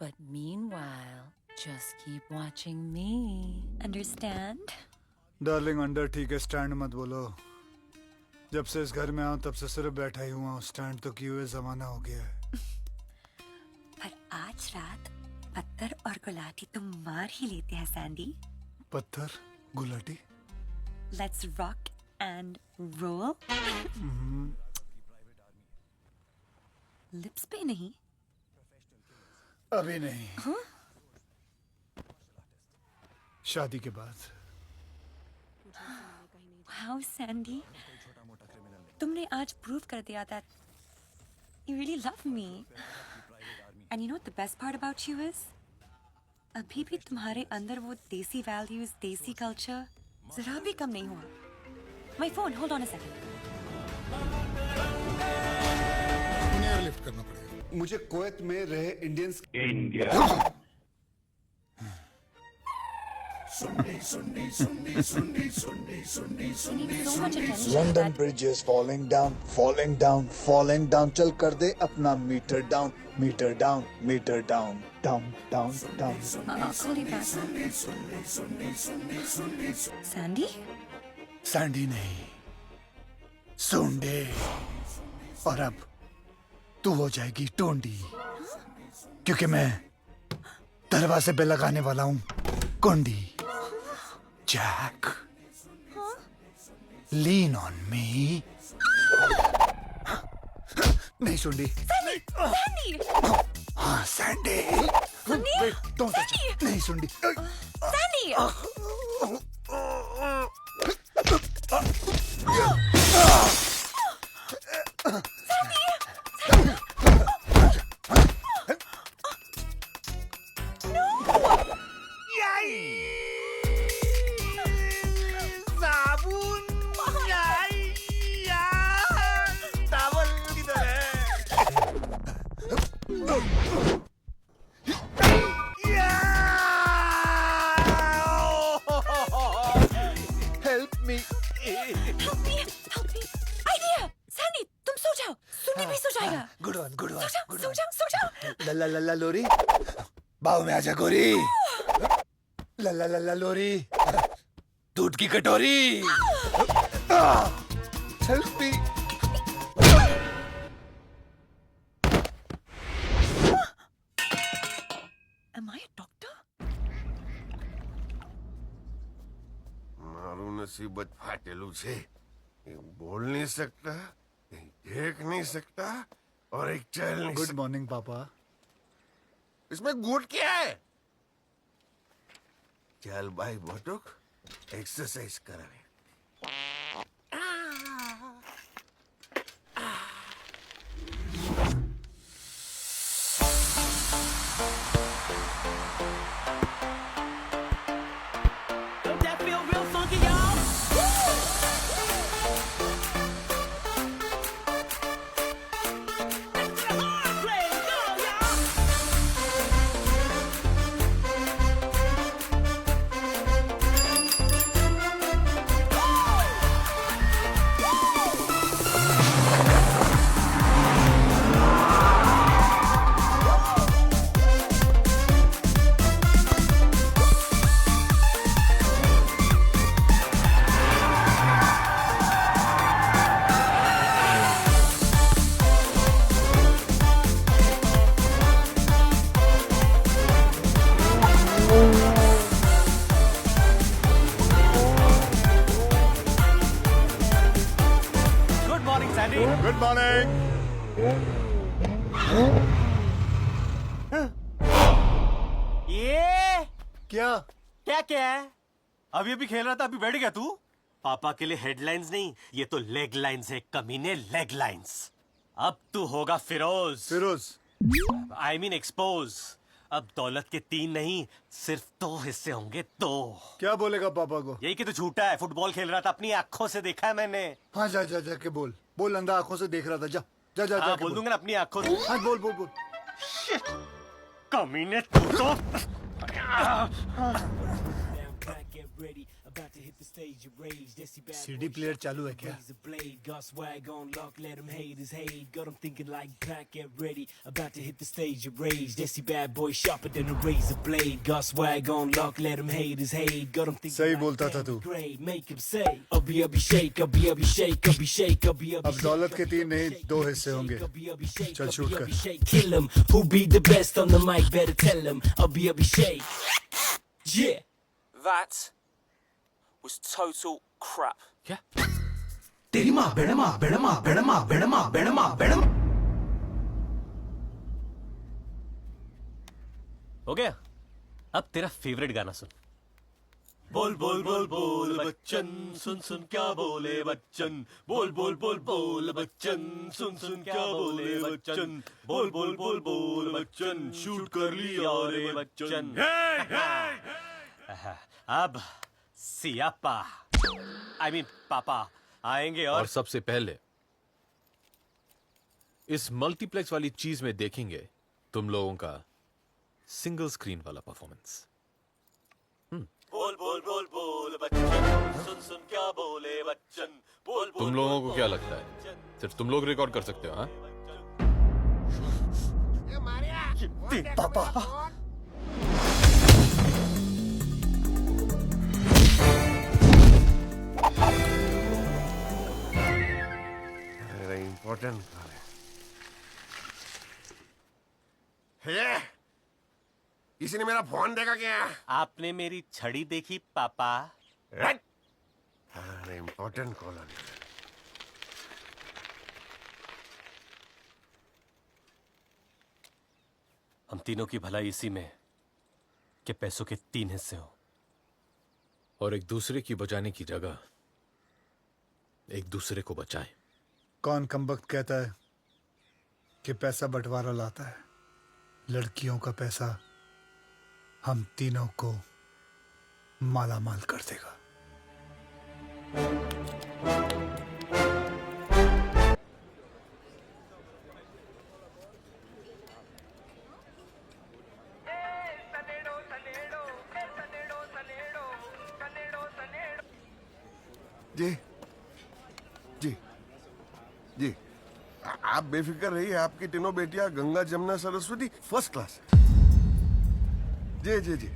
But meanwhile, just keep watching me. Understand? Darling under ठीक है, स्टैंड मत बोलो। जब से इस घर में आऊं तब से सिर्फ बैठा ही हुआ हूँ, स्टैंड तो किए हुए जमाना हो गया है। पर आज रात पत्थर और गुलाटी तो मार ही लेते हैं सैंडी। पत्थर Gulati? Let's rock and roll. Lips पे नहीं। अभी नहीं। हाँ? शादी के बाद। Wow, Sandy. तुमने आज प्रूव कर दिया that you really love me. And you know what the best part about you is? अभी भी तुम्हारे अंदर वो देसी values, देसी culture जरा भी कम नहीं हुआ। My phone, hold on a second. Airlift करना पड़ेगा। मुझे कुवैत में रहे Indians India London bridges falling down, falling down, falling down. चल कर दे अपना meter down, meter down, meter down, down, down, down. Call you back. Sandy? Sandy नहीं, Sunday. और अब तू हो जाएगी टोंडी, क्योंकि मैं दरवाजे पे लगाने वाला हूँ कुंडी। Jack, lean on me. नहीं सुंडी। Sandy! हाँ सैंडी। नहीं सुंडी। Sandy! Help me. Help me! Help me! Idea! Sandy, तुम सो जाओ। सुनने भी सो जाएगा। Good one, good one. सो जाओ। लल्ला लल्ला लोरी, बाव में आजा गोरी। लल्ला लल्ला लोरी, दूध की कटोरी। Help me. Am I a doctor? મારું નસીબ જ ફાટેલું છે. એક બોલ નહીં सकता, एक देख नहीं सकता और एक चल नहीं Good morning, पापा। इसमें गुड क्या है? चल भाई बटुक, एक्सरसाइज करावे। Don't that feel real funky, y'all? That's the hard play. ये क्या क्या क्या है? अभी अभी खेल रहा था, अभी बैठ गया तू? पापा के लिए हेडलाइंस नहीं, ये तो लेग लाइंस है कमीने, लेग लाइंस। अब तू होगा Feroz. Feroz I mean expose. अब दौलत के 3 नहीं, सिर्फ 2 हिस्से होंगे, 2। क्या बोलेगा पापा को? यही कि तू झूठा है, फुटबॉल खेल रहा था, अपनी आंखों से देखा है मैंने। हाँ जा जा जा के बोल बोल, अंधा आंखों से देख रहा था। जा जा जा, हाँ, जा के बोल दूंगा ना अपनी आंखों से। हाँ बोल बोल बोल। कमीने तू तो सीडी प्लेयर चालू है क्या? सही बोलता था तू। अब दौलत के 3 नहीं 2 हिस्से होंगे। चल शूट कर। That was total crap. क्या? तेरी माँ बेड़मा बेड़मा बेड़मा बेड़मा बेड़मा बेड़म। हो गया? अब तेरा फेवरेट गाना सुन। बोल बोल बोल बोल बच्चन, सुन सुन क्या बोले बच्चन। बोल बोल बोल बोल बच्चन, सुन सुन क्या बोले बच्चन। बोल बोल बोल बोल बच्चन, शूट कर लिया रे बच्चन। अब सियापा आई मीन पापा आएंगे और सबसे पहले इस मल्टीप्लेक्स वाली चीज में देखेंगे तुम लोगों का सिंगल स्क्रीन वाला परफॉर्मेंस। बोल बोल बोल बोल बच्चन, सुन सुन क्या बोले बच्चन। बोल बोल तुम लोगों को क्या लगता है सिर्फ तुम लोग रिकॉर्ड कर सकते हो? हाँ, पापा इम्पोर्टेंट है। किसी ने मेरा फोन देखा क्या? आपने मेरी छड़ी देखी पापा? अरे इम्पोर्टेंट कॉल आ गया। हम तीनों की भलाई इसी में कि पैसों के 3 हिस्से हो और एक दूसरे की बचाने की जगह एक दूसरे को बचाएं। कौन कमबख्त कहता है कि पैसा बंटवारा लाता है? लड़कियों का पैसा हम तीनों को माला माल कर देगा। जी जी जी आप बेफिक्र रहिए, आपकी तीनों बेटियां गंगा जमुना सरस्वती फर्स्ट क्लास। जी जी जी,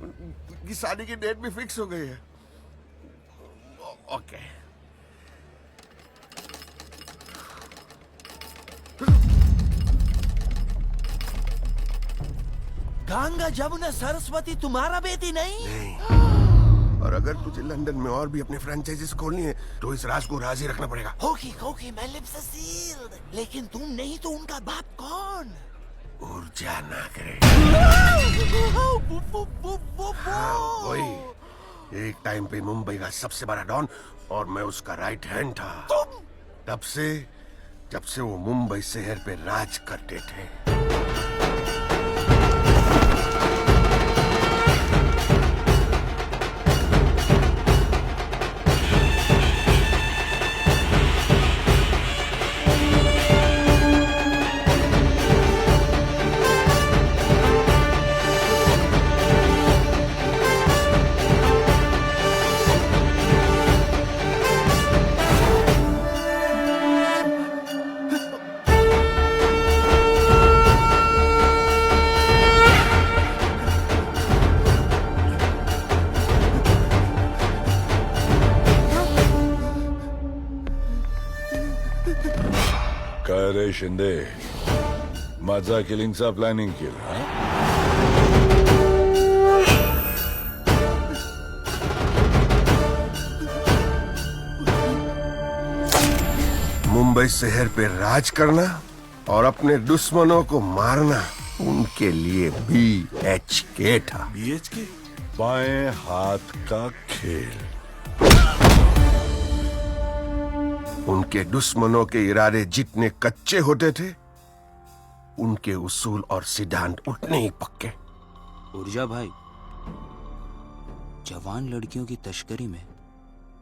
उनकी शादी की डेट भी फिक्स हो गई है। ओके गंगा जमुना सरस्वती तुम्हारा बेटी नहीं? और अगर तुझे लंदन में और भी अपने फ्रेंचाइजीज खोलनी है तो इस राज को राजी रखना पड़ेगा। होगी होगी, मैं लिप्स सील्ड, लेकिन तुम नहीं तो उनका बाप कौन? ऊर्जा ना करे। वही एक टाइम पे मुंबई का सबसे बड़ा डॉन और मैं उसका राइट हैंड था। तब से जब से वो मुंबई शहर पे राज करते थे। काय रे शिंदे, माझा किलिंगचा प्लॅनिंग केला? मुंबई शहर पे राज करना और अपने दुश्मनों को मारना उनके लिए BHK था। BHK? बाएं हाथ का खेल। उनके दुश्मनों के इरादे जितने कच्चे होते थे, उनके उसूल और सिद्धांत उतने ही पक्के। ऊर्जा भाई, जवान लड़कियों की तस्करी में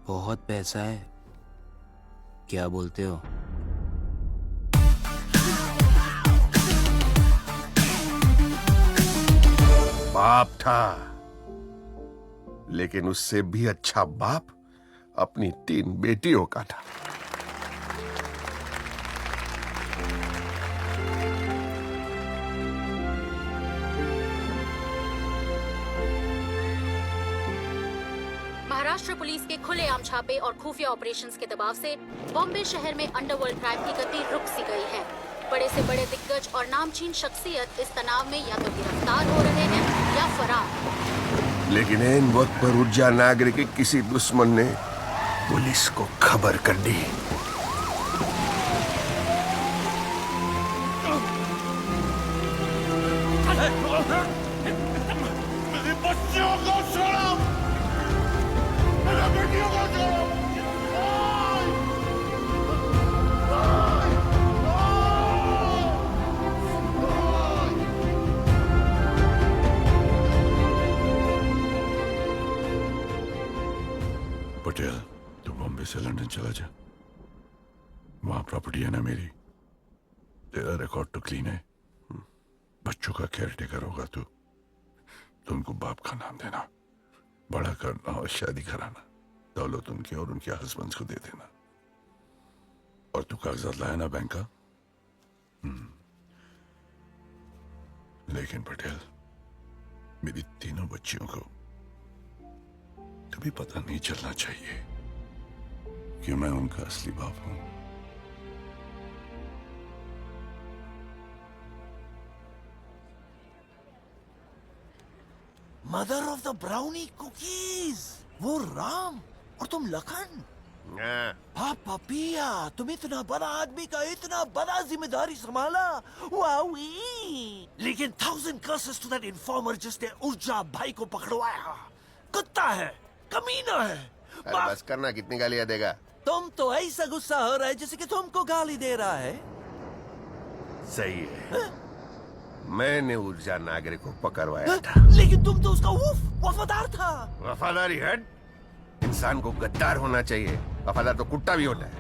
बहुत पैसा है, क्या बोलते हो? बाप था, लेकिन उससे भी अच्छा बाप अपनी 3 बेटियों का था। महाराष्ट्र पुलिस के खुलेआम छापे और खुफिया ऑपरेशंस के दबाव से बॉम्बे शहर में अंडरवर्ल्ड क्राइम की गति रुक सी गई है। बड़े से बड़े दिग्गज और नामचीन शख्सियत इस तनाव में या तो गिरफ्तार हो रहे हैं या फरार। लेकिन इन वक्त पर ऊर्जा नागरिक के किसी दुश्मन ने पुलिस को खबर कर दी। मेरे बच्चों को छोड़ो, मेरे बेटियों को छोड़ो। पटेल, तू बॉम्बे से लंदन चला जा। वहां प्रॉपर्टी है ना मेरी, तेरा रिकॉर्ड तो क्लीन है। बच्चों का केयर टेकर होगा तू, तो उनको बाप का नाम देना, बड़ा करना और शादी कराना, दौलत उनके और उनके हस्बैंड्स को दे देना। और तू कागजात लाया ना बैंक का? लेकिन पटेल, मेरी तीनों बच्चियों को कभी पता नहीं चलना चाहिए कि मैं उनका असली बाप हूं। Mother of the brownie cookies, वो राम और तुम लखन। पापा पिया, तुम इतना बड़ा आदमी का इतना बड़ा जिम्मेदारी संभाला, वावी। लेकिन 1000 curses to that informer जिसने ऊर्जा भाई को पकड़वाया। कुत्ता है, कमीना है। बस करना, कितनी गालियां देगा? तुम तो ऐसा गुस्सा हो रहा है जैसे कि तुमको गाली दे रहा है। सही है, मैंने ऊर्जा नागरिक को पकड़वाया था। लेकिन तुम तो उसका वफादार था। वफादारी हट, इंसान को गद्दार होना चाहिए। वफादार तो कुत्ता भी होता है।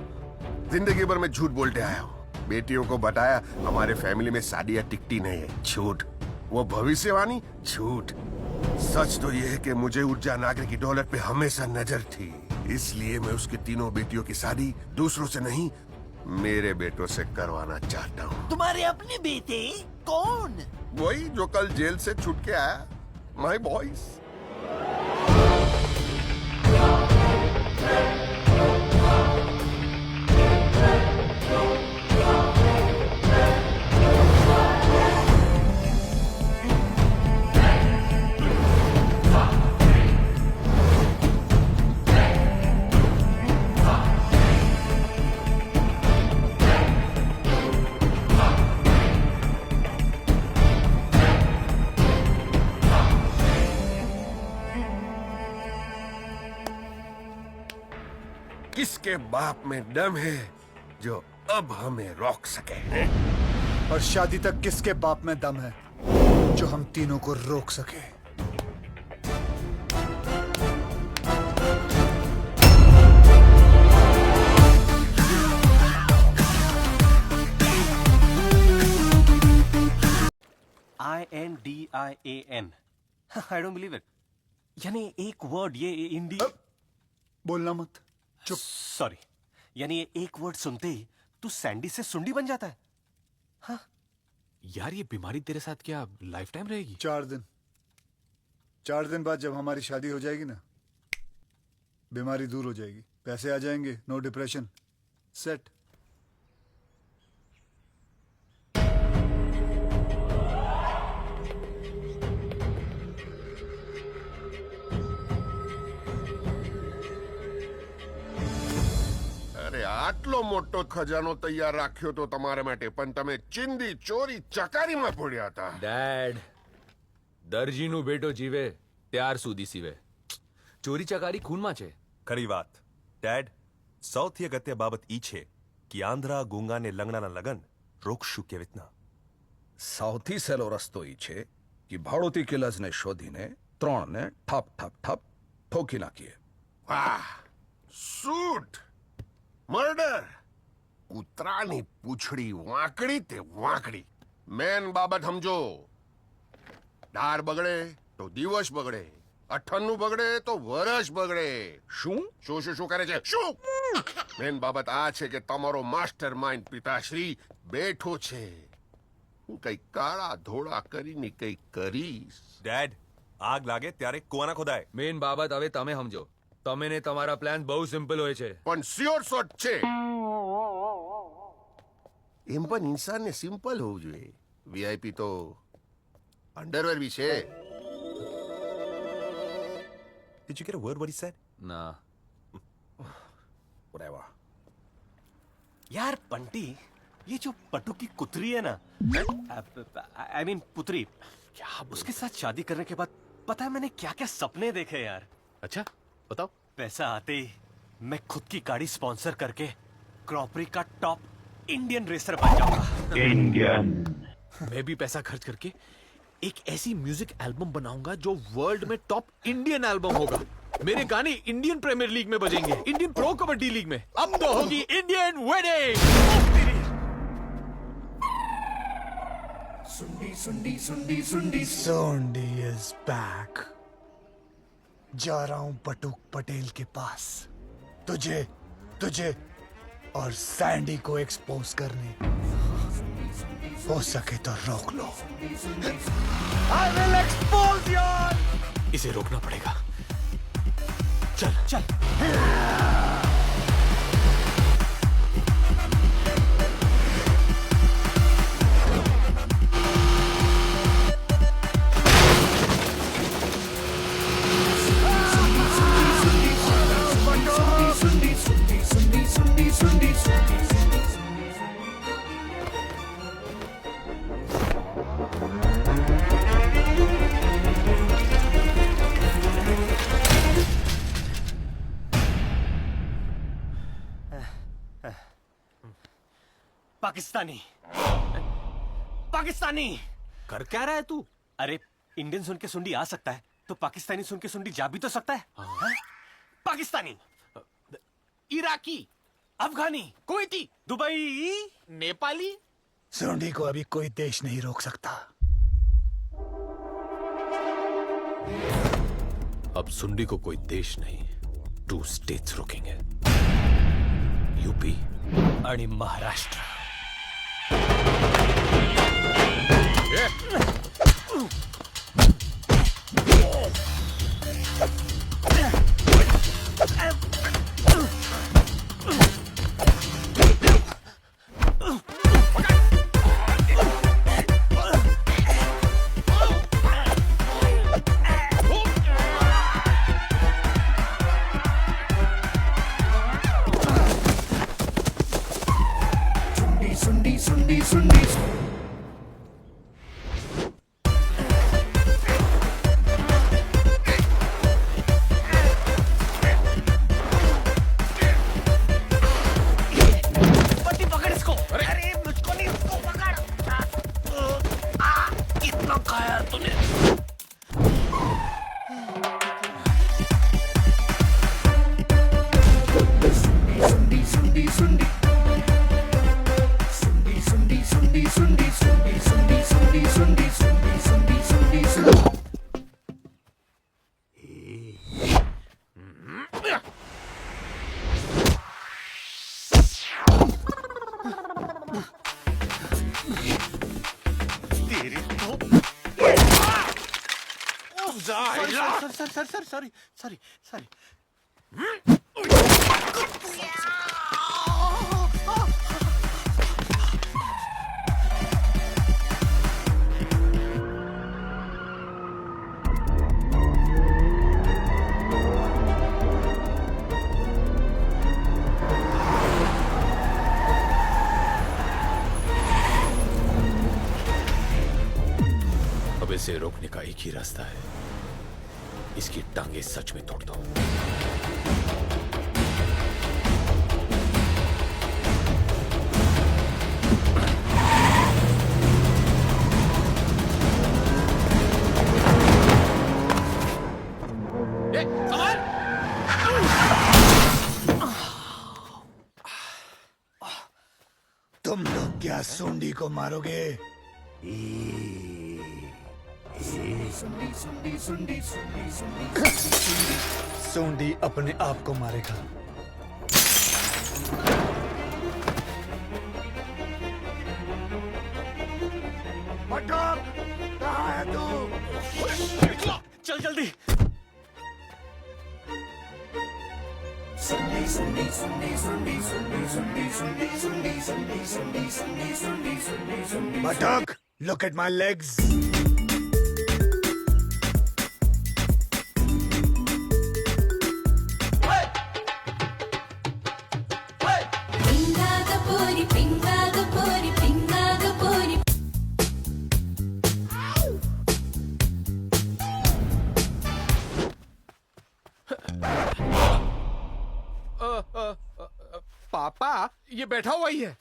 जिंदगी भर में झूठ बोलते आया हूँ। बेटियों को बताया हमारे फैमिली में शादियां टिकती नहीं है, झूठ। वो भविष्यवाणी, झूठ। सच तो ये है कि मुझे ऊर्जा नागरिक की दौलत पे हमेशा नजर थी, इसलिए मैं उसकी तीनों बेटियों की शादी दूसरों से नहीं, मेरे बेटों से करवाना चाहता हूँ। तुम्हारे अपने बेटे? कौन? वही जो कल जेल से छूट के आया, माय बॉयज। किसके बाप में दम है जो अब हमें रोक सके? और शादी तक किसके बाप में दम है जो हम तीनों को रोक सके? INDIAN। I don't believe it। यानी एक वर्ड ये इंडी बोलना मत, चुप। सॉरी, यानी ये एक वर्ड सुनते ही तू सैंडी से सुंडी बन जाता है। हाँ यार, ये बीमारी तेरे साथ क्या लाइफ टाइम रहेगी? 4 दिन बाद जब हमारी शादी हो जाएगी ना, बीमारी दूर हो जाएगी, पैसे आ जाएंगे, नो डिप्रेशन, सेट। આટલો મોટો ખજાનો તૈયાર રાખ્યો તો તમારા માટે, પણ તમે ચિંદી ચોરી ચકારીમાં પડ્યા હતા. ડેડ, દરજીનું બેટો જીવે ત્યાર સુધી સીવે. ચોરી ચકારી ખૂનમાં છે. ખરી વાત. ડેડ, સૌથી અગત્ય બાબત ઈ છે કે આંધ્રા ગુંગા ને લંગડાના લગન રોકશું કેવી રીતના. સૌથી સહેલો રસ્તો ઈ છે કે ભાડોતી કિલર્સને શોધીને 3 ને ઠપ ઠપ ઠપ ઠોકી નાખીએ. વાહ, શૂટ, મર્ડર. કૂતરાની પૂંછડી વાંકડી તે વાંકડી. મેન બાબત સમજો. દાર બગડે તો દિવસ બગડે, અઠન્નું બગડે તો વરસ બગડે. શું શું શું શું કરે છે? શું મેન બાબત આ છે કે તમારો માસ્ટર માઇન્ડ પિતાશ્રી બેઠો છે. હું કઈ કાળા ધોળા કરીને કઈ કરીશ. ડેડ, આગ લાગે ત્યારે કુવાના ખોદાય. મેન બાબત હવે તમે સમજો. તમે ને તમારા પ્લાન બહુ સિમ્પલ હોય છે, પણ સ્યોર શોટ છે. એમ પણ ઇન્સાનને સિમ્પલ હોવું જોઈએ. વીઆઈપી તો અંડરવેર બી છે. Did you get a word what he said? ના. Whatever. यार बंटी, ये जो पट्टू की कुतरी है ना, आई मीन पुत्री, क्या उसके साथ शादी करने के बाद पता है मैंने क्या क्या सपने देखे यार. अच्छा बताओ. पैसा आते ही मैं खुद की गाड़ी स्पॉन्सर करके क्रॉपरी का टॉप इंडियन रेसर बन जाऊंगा. इंडियन. मैं भी पैसा खर्च करके एक ऐसी म्यूजिक एल्बम बनाऊंगा जो वर्ल्ड में टॉप इंडियन एल्बम होगा. मेरे गाने इंडियन प्रीमियर लीग में बजेंगे, इंडियन प्रो कबड्डी लीग में. अब तो होगी Indian wedding. Sondi is back. जा रहा हूं बटुक पटेल के पास, तुझे और सैंडी को एक्सपोज करने. हो सके तो रोक लो. I will expose you. इसे रोकना पड़ेगा. चल चल. पाकिस्तानी कर क्या रहा है तू? अरे इंडियन सुन के सुंडी आ सकता है तो पाकिस्तानी सुन के सुंडी जा भी तो सकता है. हाँ? पाकिस्तानी, इराकी, अफगानी, कुवैती, दुबई, नेपाली. सोंडी को अभी कोई देश नहीं रोक सकता. अब सुंडी को कोई देश नहीं, 2 स्टेट्स रोकेंगे. यूपी आणि महाराष्ट्र. Sorry. अब इसे रोकने का एक ही रास्ता है, इसकी टांगे सच में तोड़ दो। तुम लोग क्या सूंडी को मारोगे? सूंडी अपने आप को मारेगा। मटक, कहाँ है तू? चल जल्दी। Matak, look at my legs. पापा, ये बैठा हुआ ही है।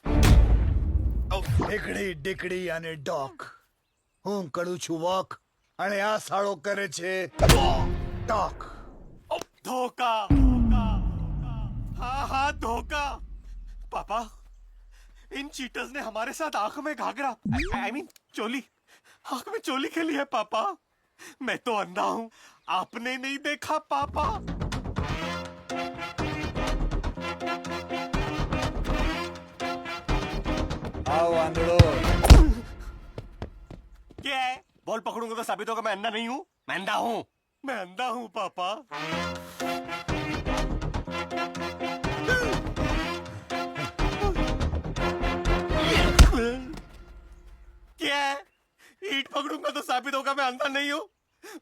ડીકડી ડીકડી અને ડોક હું કરું છું વોક અને આ સાળો કરે છે ટોક। धोखा, हाँ हाँ धोखा। पापा, इन चीटर्स ने हमारे साथ आंख में घाघरा, I mean चोली, आंख में चोली खेली है पापा। मैं तो अंधा हूँ, आपने नहीं देखा पापा। आओ आंधड़ो। क्या है? बॉल पकड़ूंगा तो साबित होगा मैं अंधा नहीं हूँ। मैं अंधा हूँ, मैं अंधा हूँ पापा। क्या है? ईंट पकड़ूंगा तो साबित होगा मैं अंधा नहीं हूँ।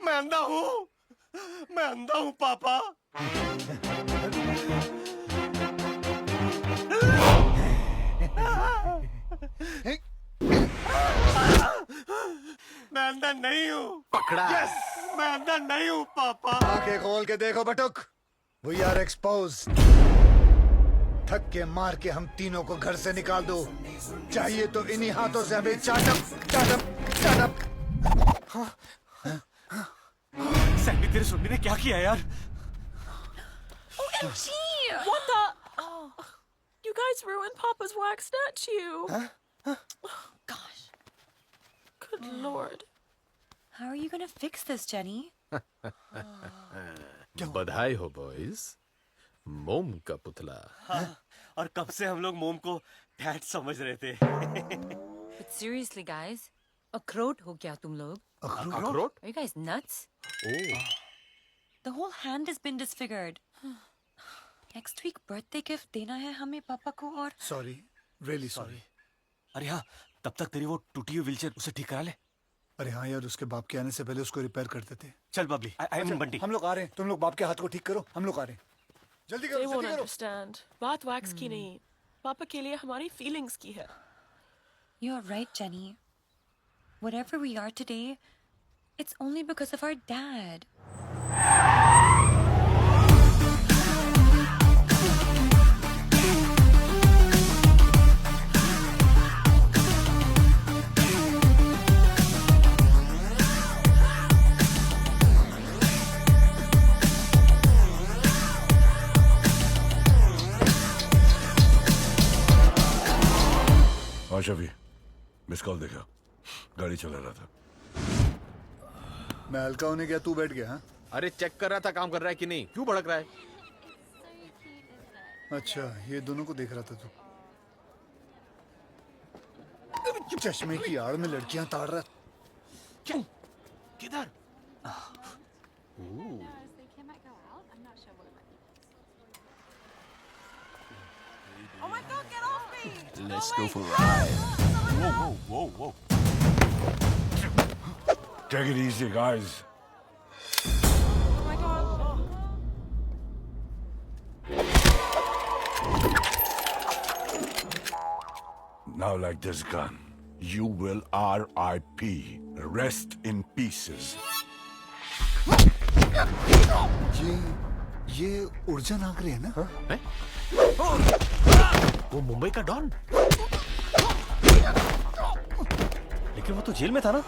मैं अंधा हूँ, मैं अंधा हूँ पापा। मैं अंधा नहीं हूँ। पकड़ा। यस, मैं अंधा नहीं हूँ पापा। आंखें खोल के देखो बटुक, वी आर एक्सपोज्ड। थक के मार के हम तीनों को घर से निकाल दो, चाहिए तो इन्हीं हाथों से हमें चाटप चाटप चाटप। सैंडी, तेरे सुनने ने क्या किया यार? OMG! What the? Oh, you guys ruined Papa's wax statue. Gosh. Good Lord. How are you gonna fix this, Jenny? बधाई हो बॉयज, मोम का पुतला। हाँ, और कब से हम लोग मोम को डैड समझ रहे थे। But seriously, guys, अखरोट हो क्या तुम लोग? अखरोट? Are you guys nuts? The whole hand has been disfigured. Next week birthday gift देना है हमें पापा को और सॉरी, रियली सॉरी। अरे हाँ, तब तक तेरी वो टूटी हुई व्हीलचेयर उसे ठीक करा ले। अरे हाँ यार, उसके बाप के आने से पहले उसको रिपेयर करते थे। चल बबली, आई मीन बंटी। हम लोग आ रहे हैं, तुम लोग बाप के हाथ को ठीक करो, हम लोग आ रहे हैं। जल्दी करो, They won't जल्दी करो। understand. बात wax की नहीं, पापा के लिए हमारी feelings की है. You're right, Jenny. Whatever we are today, it's only because of our dad. हाँ शफी, मिस कॉल देखा, गाड़ी चला रहा था। मैं हल्का होने गया, तू बैठ गया। हाँ, अरे चेक कर रहा था काम कर रहा है कि नहीं, क्यों भड़क रहा है? अच्छा, ये दोनों को देख रहा था तू। चश्मे की आड़ में लड़कियां ताड़ रहा। क्यों? किधर? Oh my God, get off me! Let's go for a ride. Whoa, whoa, whoa, whoa. Take it easy, guys. Oh my God. Now like this gun, you will R.I.P. Rest in pieces. ये ऊर्जा नागरे है ना? वो मुंबई का don, लेकिन वो तो jail में था ना?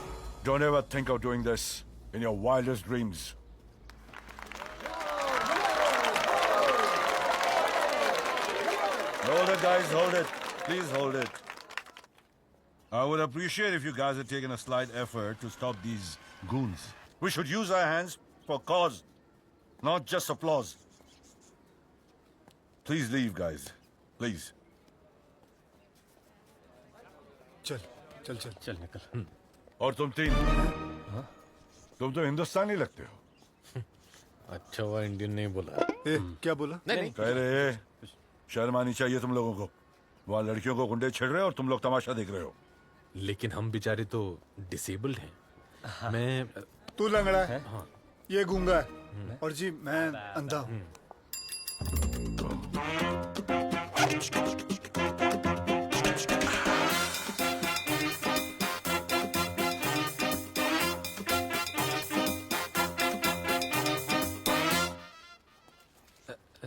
Don't ever think of doing this in your wildest dreams. Hold it, guys, hold it. Please hold it. I would appreciate if you guys had taken a slight effort to stop these goons. We should use our hands for cause, not just applause. Please leave, guys. Please. चल चल चल चल निकल। और तुम तीन, तुम तो हिंदुस्तानी लगते हो। अच्छा हुआ इंडियन नहीं बोला। क्या बोला? नहीं। कह रहे शर्म आनी चाहिए तुम लोगों को। वहाँ लड़कियों को गुंडे छिड़ रहे हो और तुम लोग तमाशा देख रहे हो। लेकिन हम बेचारे तो डिसेबल्ड हैं। मैं तू लंगड़ा है, ये गूंगा है, और जी मैं अंधा हूँ।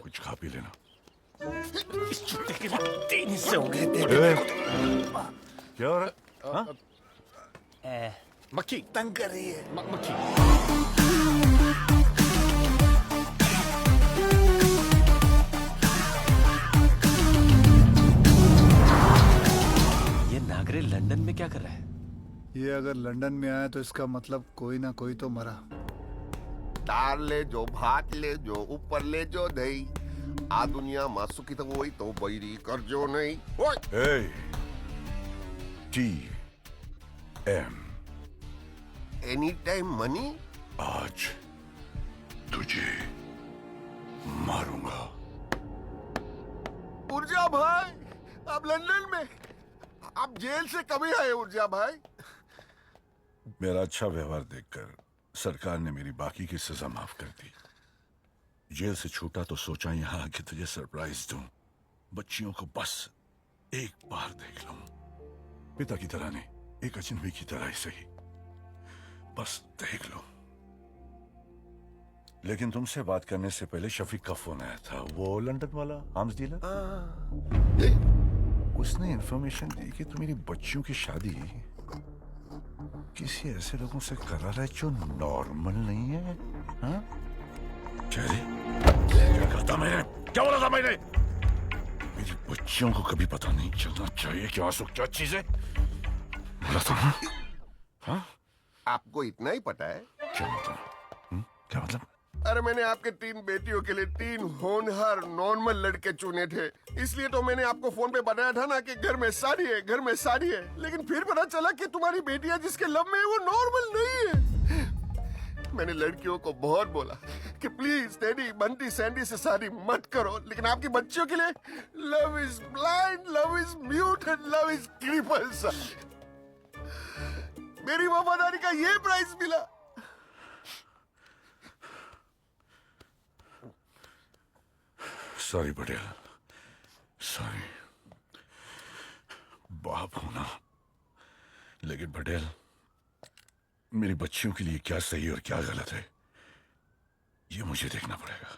कुछ खा पी लेना। इस चुट्टे के लिए 3 हिस्से हो गए थे। क्या हो रहा है? मक्खी तंग कर रही है। मक्खी। ये नागरे लंदन में क्या कर रहा है? ये अगर लंदन में आया तो इसका मतलब कोई ना कोई तो मरा। दाल ले जो, भात ले जो, ऊपर ले जो दही। आ दुनिया में सुखी तो वही तो बैरी कर जो नहीं। Hey, TM. Any time money. आज तुझे मारूंगा। ऊर्जा भाई, आप लंदन में, आप जेल से कभी आए ऊर्जा भाई? मेरा अच्छा व्यवहार देखकर सरकार ने मेरी बाकी की सजा माफ कर दी। जेल से छूटा तो सोचा यहाँ आके तुझे सरप्राइज दूं, बच्चियों को बस एक बार देख लूं। पिता की तरह नहीं, एक अजनबी की तरह ही सही, बस देख लो। लेकिन तुमसे बात करने से पहले शफीक का फोन आया था, वो लंदन वाला आर्म्स डीलर। उसने इंफॉर्मेशन दी कि तुम मेरी बच्चियों की शादी किसी ऐसे लोगों से करा रहा है जो नॉर्मल नहीं है। हाँ? क्या कहा था मैंने? क्या बोला था मैंने? मेरी बच्चियों को कभी पता नहीं चलना चाहिए कि आंसू क्या चीज है। बोला था ना? हाँ? आपको इतना ही पता है? क्या मतलब? क्या मतलब? अरे मैंने आपके 3 बेटियों के लिए 3 होनहार नॉर्मल लड़के चुने थे, इसलिए तो मैंने आपको फोन पे बताया था ना कि घर में शादी है, घर में शादी है। लेकिन फिर पता चला कि तुम्हारी बेटियां जिसके लब में है वो नॉर्मल नहीं है। मैंने लड़कियों को बहुत बोला कि प्लीज डैडी बंटी सैंडी से शादी मत करो, लेकिन आपकी बच्चियों के लिए love is blind, love is mute and love is cripples. मेरी वफादारी का ये प्राइस मिला। Sorry Patel, sorry. बाप हूं ना, लेकिन पटेल मेरी बच्चियों के लिए क्या सही और क्या गलत है ये मुझे देखना पड़ेगा।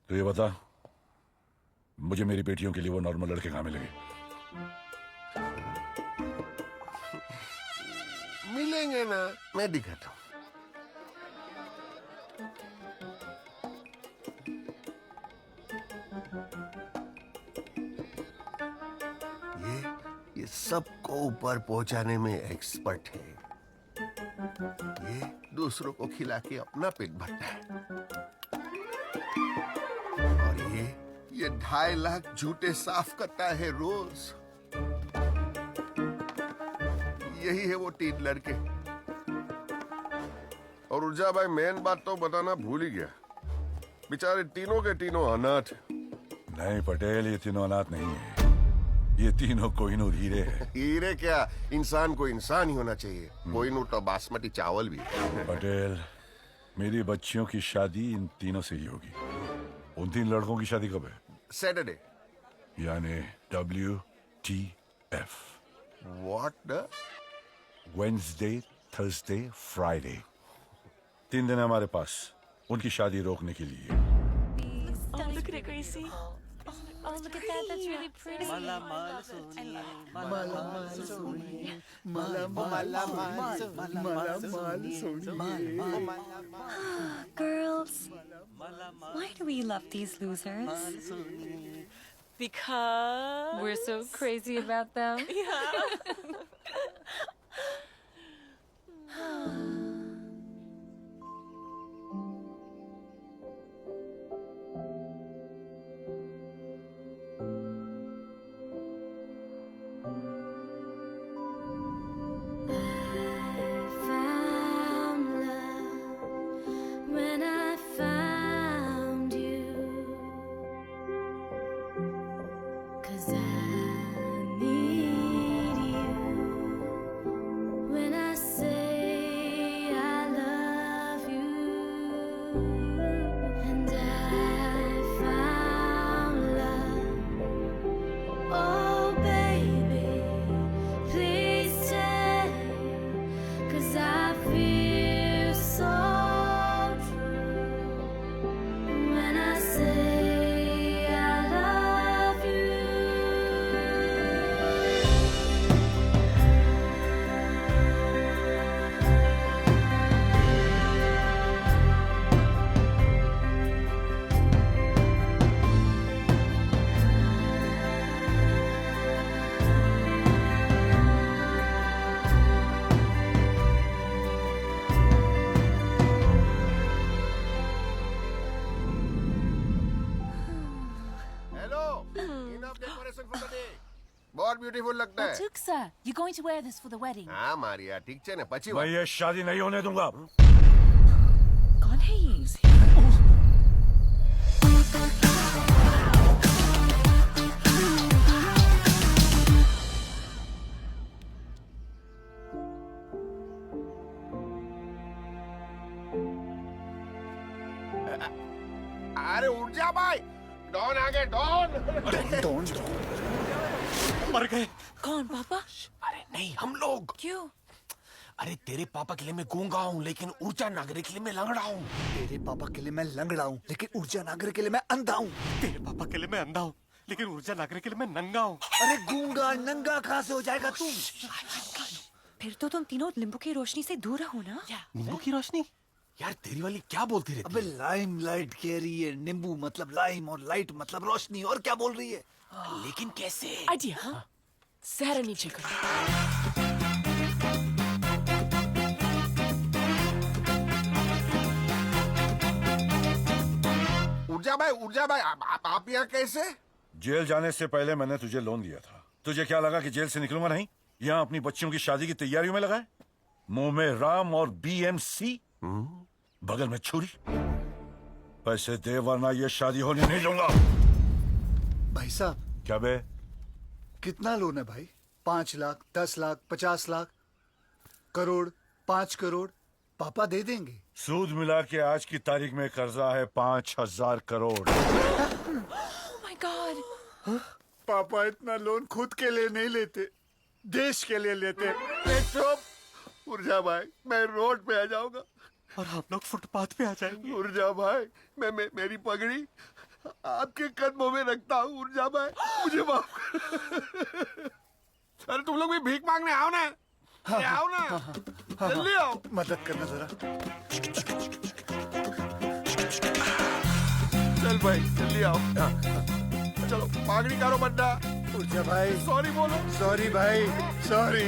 तो ये बता, मुझे मेरी बेटियों के लिए वो नॉर्मल लड़के कहाँ मिलेंगे? मिलेंगे ना, मैं दिखाता हूँ। ये सबको ऊपर पहुंचाने में एक्सपर्ट है। ये दूसरों को खिला के अपना पेट भरता है। और ये 2.5 लाख झूठे साफ करता है रोज। यही है वो 3 लड़के। और ऊर्जा भाई मेन बात तो बताना भूल ही गया, बेचारे तीनों के तीनों अनाथ। नहीं पटेल, ये तीनों अनाथ नहीं है, ये तीनों कोहिनूर हीरे हैं। हीरे क्या, इंसान को इंसान ही होना चाहिए। कोहिनूर तो बासमती चावल भी है। पटेल, मेरी बच्चियों की शादी इन तीनों से ही होगी। उन 3 लड़कों की शादी कब है? सैटरडे। यानी WTF। What the? Wednesday, Thursday, Friday 3 दिन है हमारे पास उनकी शादी रोकने के लिए। Oh, look at it, Gracie. Oh, look at that. That's really pretty. Girls, why do we love these losers? Because we're so crazy about them. Yeah. When I found you, 'cause I need you. When I say I love you, and I found love. Oh baby, please stay, 'cause I feel so. When I say I love you, hello, enough decoration for the day. बहुत beautiful लगता है। sir, you're going to wear this for the wedding. हाँ मारिया, ठीक है ना, पची मैं ये शादी नहीं होने दूंगा। कौन है ये? अरे उठ जा भाई, डॉन आ गए, डॉन। मर गए। कौन पापा? अरे नहीं, हम लोग। क्यों? अरे तेरे पापा के लिए मैं गूंगा हूँ, लेकिन ऊर्जा नागरिक के लिए मैं लंगड़ा हूँ। तेरे पापा के लिए मैं लंगड़ा हूँ, लेकिन ऊर्जा नागरिक के लिए मैं अंधा हूँ। तेरे पापा के लिए मैं अंधा हूँ, लेकिन ऊर्जा नागरिक के लिए मैं नंगा हूँ। अरे गूंगा नंगा कहाँ से हो जाएगा तू? फिर तो तुम तीनों नींबू की रोशनी से दूर रहो ना। नींबू की रोशनी? यार तेरी वाली क्या बोलती रहती है? अबे लाइम लाइट कह रही है, नींबू मतलब लाइम और लाइट मतलब रोशनी, और क्या बोल रही है? लेकिन कैसे? Idea, huh? Zahra नीचे करो। उठ जा भाई, आप यहाँ कैसे? जेल जाने से पहले मैंने तुझे लोन दिया था। तुझे क्या लगा कि जेल से निकलूंगा नहीं? यहाँ अपनी बच्चियों की शादी की तैयारियों में लगा है? मुंह में राम और BMC, बगल में छुरी। पैसे दे वरना ये शादी होने नहीं दूंगा। भाई साहब। क्या बे? कितना लोन है भाई? 5 लाख, 10 लाख, 50 लाख, करोड़, 5 करोड़? पापा दे देंगे। सूद मिला के आज की तारीख में कर्जा है 5000 करोड़। Oh my God! पापा इतना लोन खुद के लिए नहीं लेते, देश के लिए लेते। चुप। उर्जा भाई, मैं रोड पे आ जाऊंगा और हम लोग फुटपाथ पे आ जाएंगे। उर्जा भाई, मैं मेरी पगड़ी आपके कदमों में रखता हूँ। उर्जा भाई, मुझे माफ कर। अरे तुम लोग भी भीख मांगने आओ ना। आओ ना, जल्दी आओ। मदद करना जरा। चल भाई, जल्दी आओ। चलो पागड़ी करो बड्डा। उर्जा भाई, सॉरी बोलो। सॉरी भाई, सॉरी।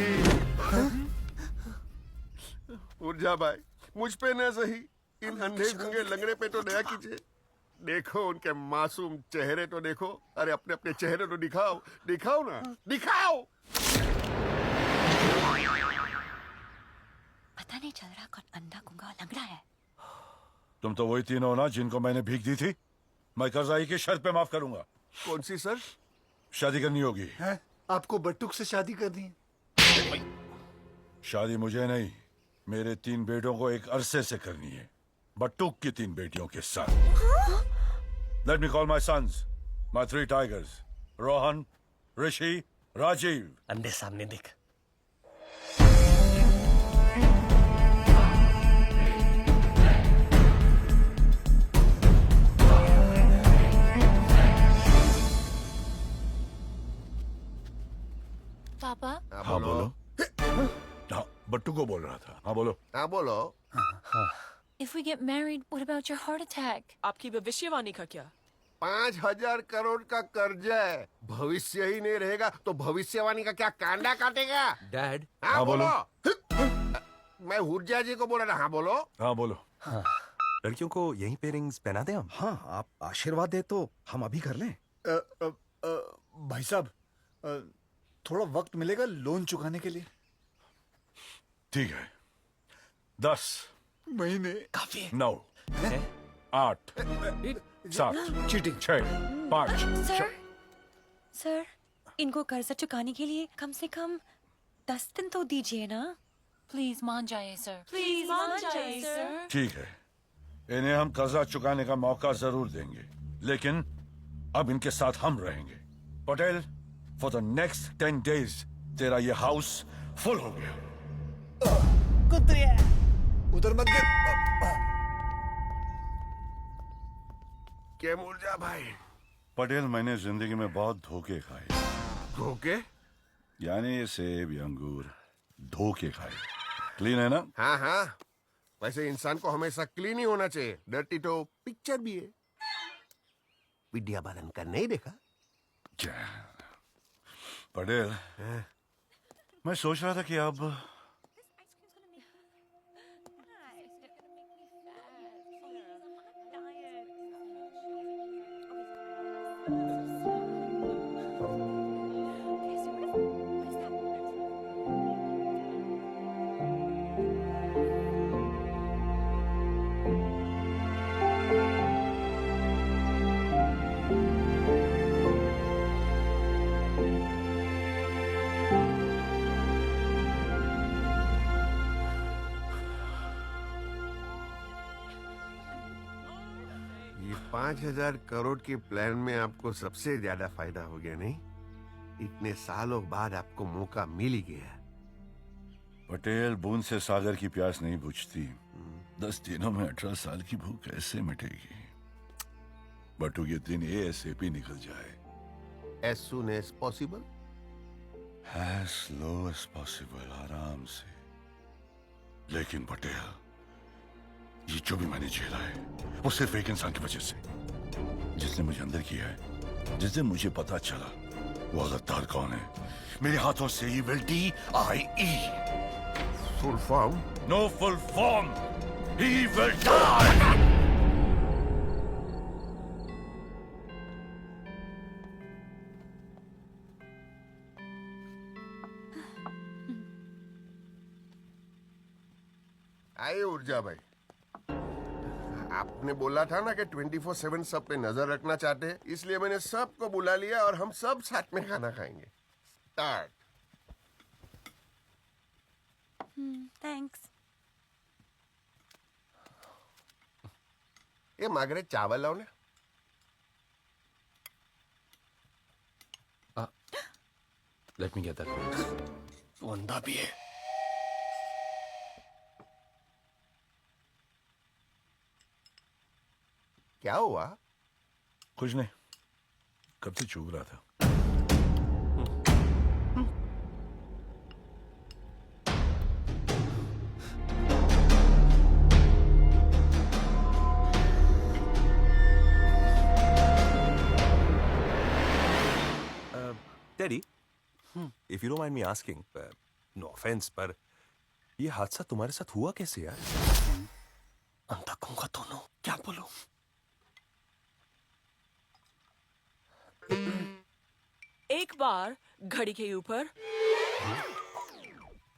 उर्जा भाई, मुझ पे न सही, इन अंधे गंगे लंगड़े पे तो दया कीजिए। देखो उनके मासूम चेहरे तो देखो। अरे अपने अपने चेहरे तो दिखाओ, दिखाओ ना, दिखाओ। पता नहीं चल रहा कौन अंधा गुंगा लंगड़ा है। तुम तो वही तीनों ना जिनको मैंने भीख दी थी। मैं कर्जाई की शर्त पे माफ करूंगा। कौन सी सर? शादी करनी होगी। है? आपको बट्टुक से शादी करनी है? शादी मुझे नहीं, मेरे 3 बेटों को एक अरसे से करनी है। बट्टुक की 3 बेटियों के साथ। Let me call my sons, my 3 tigers, Rohan, ऋषि, राजीव। अंधे सामने देख। हाँ बोलो। हाँ बोलो। If we get married, what about your heart attack? आपकी भविष्यवाणी का क्या? 5,000 करोड़ का कर्जा है, भविष्य ही नहीं रहेगा तो भविष्यवाणी का क्या कांडा काटेगा? डैड। हाँ बोलो। मैं हुर्जा जी को बोला ना, हाँ बोलो। हाँ बोलो। लड़कियों को यहीं पे रिंग्स पहना दे हम? हाँ, आप आशीर्वाद दे तो हम अभी कर लें। भाई साहब, थोड़ा वक्त मिलेगा लोन चुकाने के लिए? ठीक है। 10 महीने काफी है। 9 8 7 चीटिंग 6 5 सर, इनको कर्जा चुकाने के लिए कम से कम 10 दिन तो दीजिए ना। Please मान जाइए सर। Please मान जाइए सर। ठीक है, इन्हें हम कर्जा चुकाने का मौका जरूर देंगे, लेकिन अब इनके साथ हम रहेंगे। Patel, for the next 10 days तेरा ये हाउस फुल हो गया। कुत्रिया उधर मत गिर। क्या मुर्जा भाई? पटेल, मैंने जिंदगी में बहुत धोखे खाए। धोखे? यानी ये सेब या अंगूर धोखे खाए। क्लीन है ना? हाँ हाँ, वैसे इंसान को हमेशा क्लीन ही होना चाहिए। डर्टी तो पिक्चर भी है, विद्या बालन का नहीं देखा? पटेल, मैं सोच रहा था कि अब ये 5,000 करोड़ के प्लान में आपको सबसे ज्यादा फायदा हो गया नहीं? इतने सालों बाद आपको मौका मिल ही गया। पटेल, बूंद से सागर की प्यास नहीं बुझती। 10 दिनों में 18 साल की भूख कैसे मिटेगी? बटू ये दिन ASAP निकल जाए। As soon as possible? As slow as possible, आराम से। लेकिन पटेल, ये जो भी मैंने झेला है वो सिर्फ एक इंसान की वजह से, जिसने मुझे अंदर किया है। जिस दिन मुझे पता चला वो गद्दार कौन है, मेरे हाथों से ही will die। Full form? No full form. He will die. आए ऊर्जा भाई, आपने बोला था ना कि 24/7 सब पे नजर रखना चाहते हैं, इसलिए मैंने सबको बुला लिया और हम सब साथ में खाना खाएंगे। स्टार्ट। थैंक्स। ये मागरे चावल लाओ ना। Let me get that first. वंदा भी है। क्या हुआ? कुछ नहीं, कब से चूक रहा था। Daddy, if you don't mind me asking, no offence, पर ये हादसा तुम्हारे साथ हुआ कैसे यार? अंधा गूंगा दोनों, क्या बोलूं? एक बार घड़ी के ऊपर।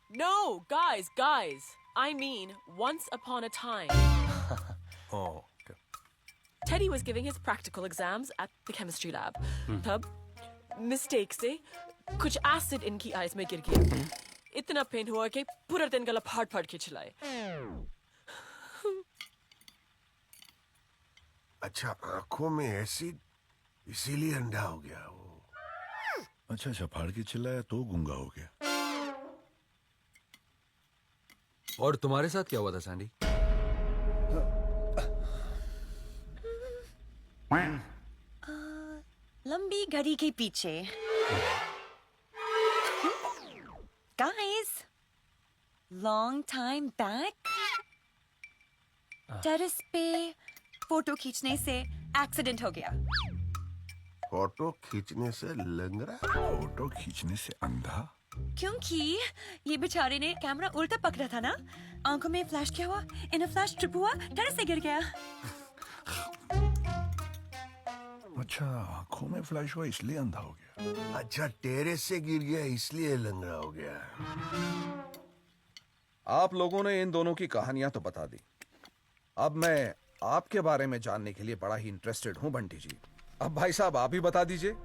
No, guys. I mean, once upon a time. Oh, okay. Teddy was giving his practical exams at the chemistry lab. तब मिस्टेक से कुछ एसिड इनकी आईज में गिर गया। इतना पेन हुआ कि पूरा दिन गला फाड़ के चलाए। अच्छा, आंखों में एसिड, इसीलिए अंधा हो गया वो। अच्छा, फाड़ के चिल्लाया तो गूंगा हो गया। और तुम्हारे साथ क्या हुआ था सैंडी? लंबी घड़ी के पीछे। Guys, long time back. Terrace पे फोटो खींचने से एक्सीडेंट हो गया. फोटो खींचने से लंगड़ा? फोटो खींचने से अंधा? क्योंकि ये बेचारे ने कैमरा उल्टा पकड़ा था ना, आंखों में फ्लैश किया हुआ, इन फ्लैश ट्रिप हुआ, टेरेस से गिर गया. अच्छा, आंखों में फ्लैश हुआ इसलिए अंधा हो गया. अच्छा, टेरेस से गिर गया इसलिए लंगड़ा हो गया. आप लोगों ने इन दोनों की कहानियां तो बता दी. अब मैं आपके बारे में जानने के लिए बड़ा ही इंटरेस्टेड हूं बंटी जी. अब भाई साहब आप ही बता दीजिए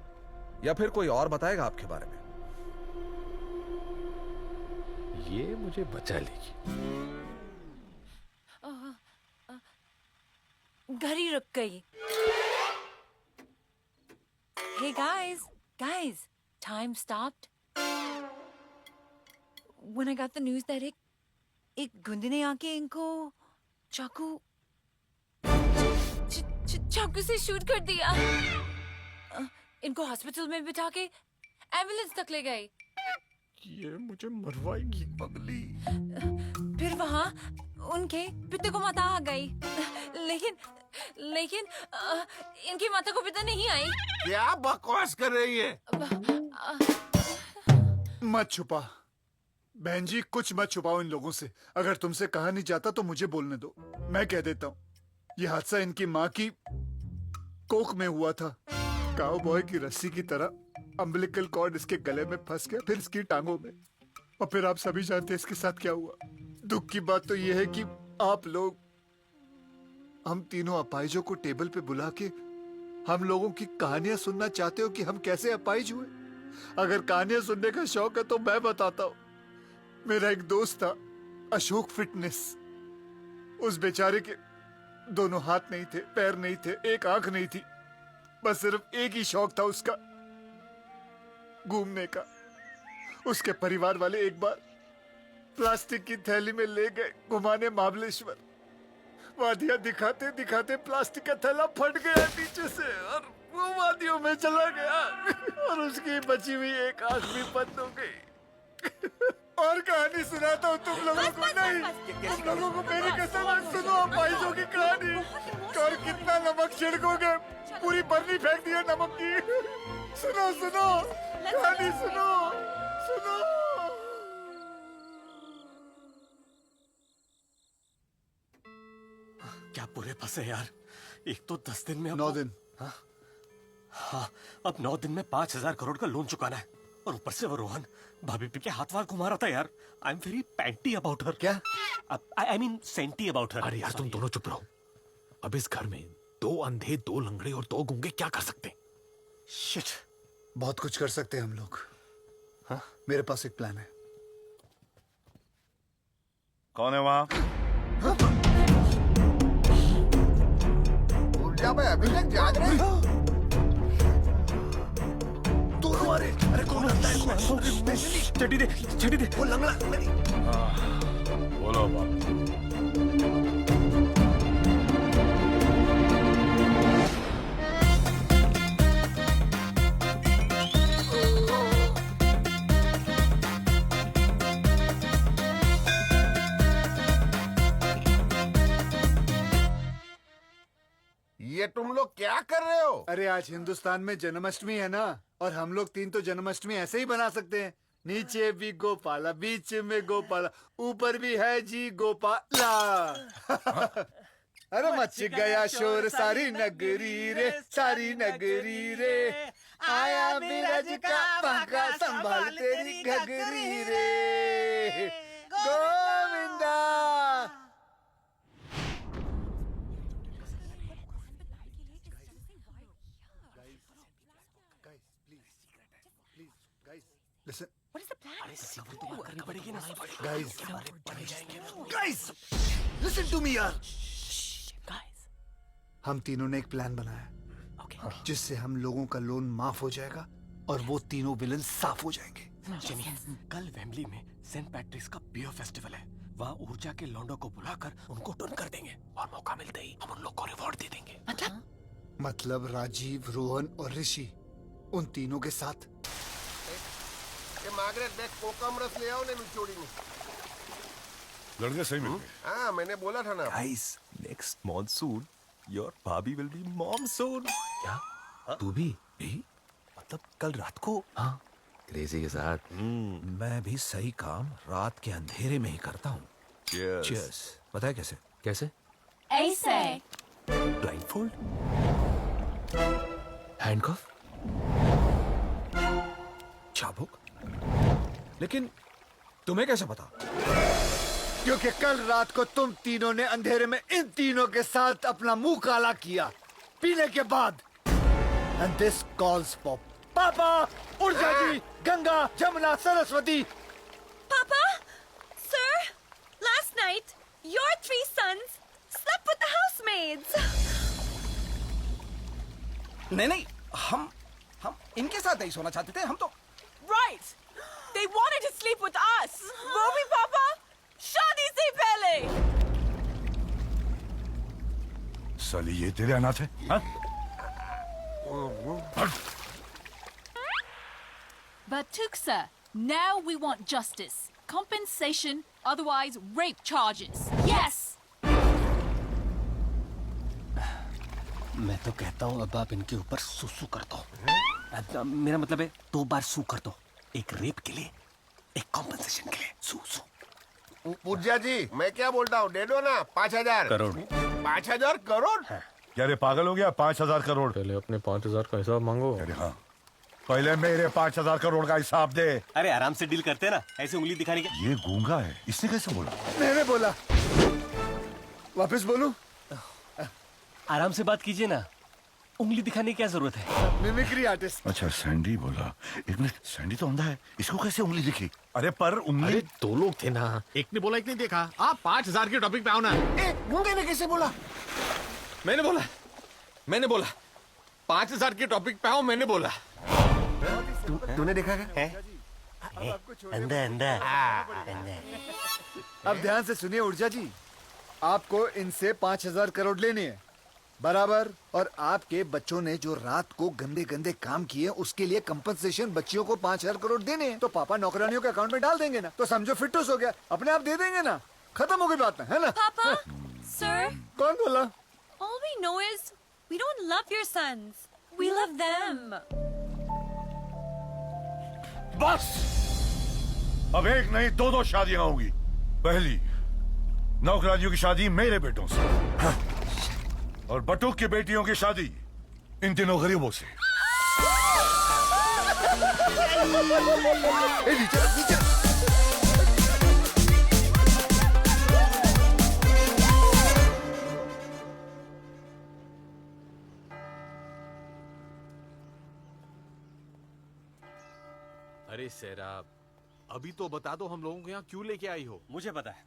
या फिर कोई और बताएगा आपके बारे में. ये मुझे बचा लेगी. घड़ी रुक गई. Hey guys, time stopped. When I got the news that एक गुंडे ने आके इनको चाकू से शूट कर दिया. इनको हॉस्पिटल में बिठा के एम्बुलेंस तक ले गए. ये मुझे मरवाएगी पगली. फिर वहाँ उनके पिता को माता आ गई. लेकिन इनकी माता को पिता नहीं आई. क्या बकवास कर रही है? मत छुपा बहन जी, कुछ मत छुपाओ इन लोगों से. अगर तुमसे कहा नहीं जाता तो मुझे बोलने दो, मैं कह देता हूँ. ये हादसा इनकी माँ की कोख में हुआ था. काउबॉय की रस्सी की तरह अम्बिलिकल कॉर्ड इसके गले में फंस गया, फिर इसकी टांगों में, और फिर आप सभी जानते हैं इसके साथ क्या हुआ. दुख की बात तो ये है कि आप लोग हम तीनों अपाहिजों को टेबल पे बुला के हम लोगों की कहानियां सुनना चाहते हो कि हम कैसे अपाहिज हुए. अगर कहानियां सुनने का शौक है तो मैं बताता हूँ. मेरा एक दोस्त था अशोक फिटनेस. उस बेचारे के दोनों हाथ नहीं थे, पैर नहीं थे, एक आंख नहीं थी. बस सिर्फ एक ही शौक था उसका, घूमने का. उसके परिवार वाले एक बार प्लास्टिक की थैली में ले गए घुमाने महाबलेश्वर. वादियां दिखाते दिखाते प्लास्टिक का थैला फट गया नीचे से और वो वादियों में चला गया और उसकी बची हुई एक आंख भी बंद हो गई. और कहानी सुनाता हूँ तुम लोगों को. नहीं, तुम लोगों को मेरी कसम है. सुनो अपाहिजों की कहानी. और कितना नमक छिड़कोगे, पूरी बर्नी फेंक दिया नमक की. सुनो सुनो कहानी सुनो सुनो. क्या पूरे फंसे यार. एक तो 10 दिन में 9 दिन. हाँ, अब 9 दिन में 5,000 करोड़ का लोन चुकाना है. और ऊपर से वो रोहन भाभी पी के हाथ वाल घुमा रहा था यार. I am very panty about her. क्या? I mean senti about her. अरे यार तुम दोनों चुप रहो. अब इस घर में 2 अंधे, 2 लंगड़े और 2 गूंगे क्या कर सकते हैं? शिट. बहुत कुछ कर सकते हैं हम लोग. हाँ, मेरे पास एक प्लान है. कौन है वहाँ? ऊर्जा भाई अभी तक जाग रहे हो? दोनों आ रहे. अरे कौन आता है? छठी दे वो लंगड़ा. बोलो बाप. ये तुम लोग क्या कर रहे हो? अरे आज हिंदुस्तान में जन्माष्टमी है ना, और हम लोग 3 तो जन्माष्टमी ऐसे ही बना सकते हैं. नीचे भी गोपाला, बीच में गोपाला, ऊपर भी है जी गोपाला. अरे मच गया शोर सारी नगरी रे, सारी नगरी रे. आया बिरज का बांका संभाल तेरी घगरी रे. Govinda. Listen. What is the plan? अरे सब तो बात करनी पड़ेगी ना. Guys, listen to me यार. Guys. हम तीनों ने एक प्लान बनाया जिससे हम लोगों का लोन माफ हो जाएगा और वो तीनों विलन साफ हो जाएंगे. जिमी, कल वेम्बली में सेंट पैट्रिक्स का बियर फेस्टिवल है. वहाँ ऊर्जा के लौंडों को बुलाकर उनको टर्न कर देंगे और मौका मिलते ही हम उन लोग को रिवॉर्ड दे देंगे. मतलब राजीव, रोहन और ऋषि, उन तीनों के साथ. मार्गरेट बैग कोकम रस ले आओ ने निचोड़ी में. लड़के सही मिल गए। हाँ मैंने बोला था ना। गाइस नेक्स्ट मॉनसून योर भाभी विल बी मॉम सून। क्या तू भी मतलब कल रात को। हाँ क्रेजी के साथ। मैं भी सही काम रात के अंधेरे में ही करता हूँ। Cheers. पता है कैसे? कैसे? ऐसे ब्लाइंडफोल्ड, हैंडकफ, चाबुक। लेकिन तुम्हें कैसे पता? क्योंकि कल रात को तुम तीनों ने अंधेरे में इन तीनों के साथ अपना मुंह काला किया पीने के बाद। एंड दिस कॉल्स फॉर पापा, ऊर्जा जी, Ganga, Jamuna, Saraswati. Papa, sir, last night your 3 sons slept with the housemaids. नहीं, हम इनके साथ नहीं सोना चाहते थे। हम तो Right! They wanted to sleep with us! वो भी पापा शादी से पहले! साली ये तेरे अनाथ है? हाँ? But Tuksa, now we want justice. Compensation, otherwise rape charges. Yes! मैं तो कहता हूँ अब आप इनके ऊपर सुसु कर दो। मेरा मतलब है 2 बार सू कर दो। एक रेप के लिए, एक कॉम्पनसेशन के लिए। सू। पूज्या जी मैं क्या बोलता हूँ, दे दो ना 5,000 करोड़। 5,000 करोड़। क्या रे पागल हो गया? 5,000 करोड़। पहले अपने 5,000 का हिसाब मांगो। अरे हाँ, पहले मेरे 5,000 करोड़ का हिसाब दे। अरे आराम से डील करते ना, ऐसे उंगली दिखाने के। ये गूंगा है, इसने कैसे बोला? मैंने बोला। वापस बोलूं? आराम से बात कीजिए ना, उंगली दिखाने की क्या जरूरत है? Mimicry artist. अच्छा सैंडी बोला। एक मिनट, सैंडी तो अंधा है, इसको कैसे उंगली दिखी? अरे पर उंगली। अरे 2 लोग थे ना, एक ने बोला एक ने देखा। आप 5,000 के टॉपिक पे आओ ना। गूंगे ने कैसे बोला? मैंने बोला 5,000 के टॉपिक पे आओ। मैंने बोला। तूने देखा क्या? अंधा अंधा। अब ध्यान से सुनिए ऊर्जा जी, आपको इनसे 5,000 करोड़ लेने हैं बराबर। और आपके बच्चों ने जो रात को गंदे गंदे काम किए उसके लिए कंपनसेशन बच्चियों को 5,000 करोड़ देने हैं। तो पापा नौकरानियों के अकाउंट में डाल देंगे ना, तो समझो फिटूस हो गया, अपने आप दे देंगे ना, खत्म हो गई बात है ना? Papa, sir, कौन बोला? all we know is we don't love your sons. We love them. बस अब एक नहीं 2 शादियां होगी। पहली नौकरानियों की शादी मेरे बेटों से, और बटुक की बेटियों की शादी इन तीनों गरीबों से। अरे सैराब, अभी तो बता दो हम लोगों को यहाँ क्यों लेके आई हो? मुझे पता है,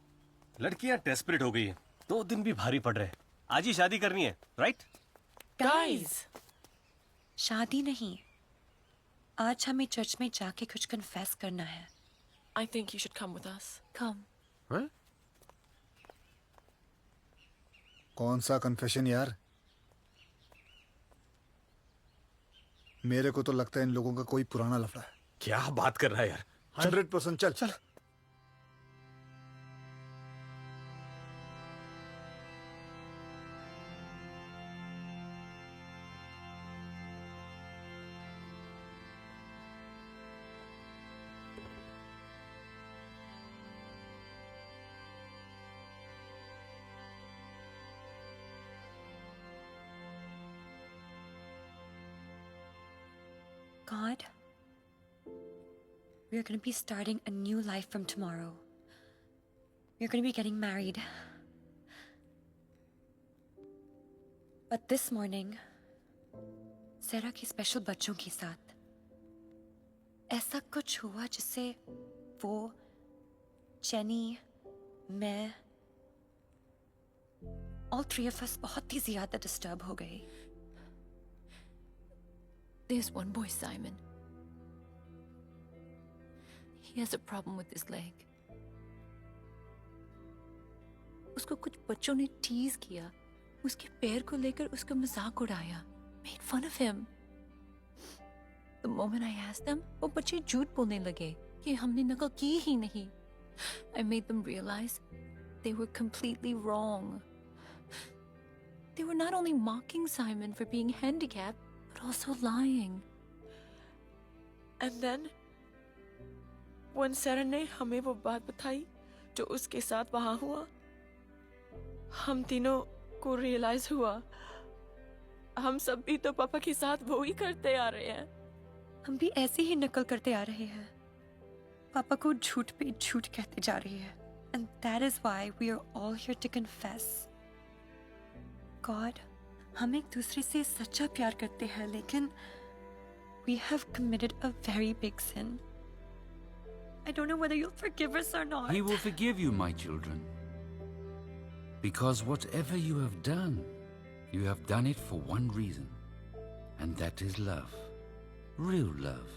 लड़कियां डेस्परेट हो गई है, 2 दिन भी भारी पड़ रहे हैं। आज ही शादी करनी है, राइट? Guys! शादी नहीं, आज हमें चर्च में जाके कुछ कन्फेस करना है। I think you should come with us. Come. हैं? कौन सा कन्फेशन यार? मेरे को तो लगता है इन लोगों का कोई पुराना लफड़ा है। क्या बात कर रहा है यार? 100% चल। God, we're going to be starting a new life from tomorrow. We're going to be getting married. But this morning, Sarah के स्पेशल बच्चों के साथ ऐसा कुछ हुआ जिससे वो, जेनी, मैं, all 3 of us बहुत ही ज़्यादा डिस्टर्ब हो गए। There's one boy, Simon. He has a problem with his leg. उसको कुछ बच्चों ने टीज किया, उसके पैर को लेकर उसका मजाक उड़ाया, made fun of him. The moment I asked them, वो बच्चे झूठ बोलने लगे कि हमने नकल की ही नहीं. I made them realize they were completely wrong. They were not only mocking Simon for being handicapped, but also lying. And then, when Sarah ने हमें वो बात बताई जो उसके साथ वहाँ हुआ, हम तीनों को रियलाइज हुआ हम सब भी तो पापा के साथ वो ही करते आ रहे हैं। हम भी ऐसे ही नकल करते आ रहे हैं। पापा को झूठ पे झूठ कहते जा रहे हैं। And that is why we are all here to confess. God, हम एक दूसरे से सच्चा प्यार करते हैं, लेकिन we have committed a very big sin. I don't know whether you'll forgive us or not. He will forgive you, my children. Because whatever you have done it for one reason. And that is love. Real love.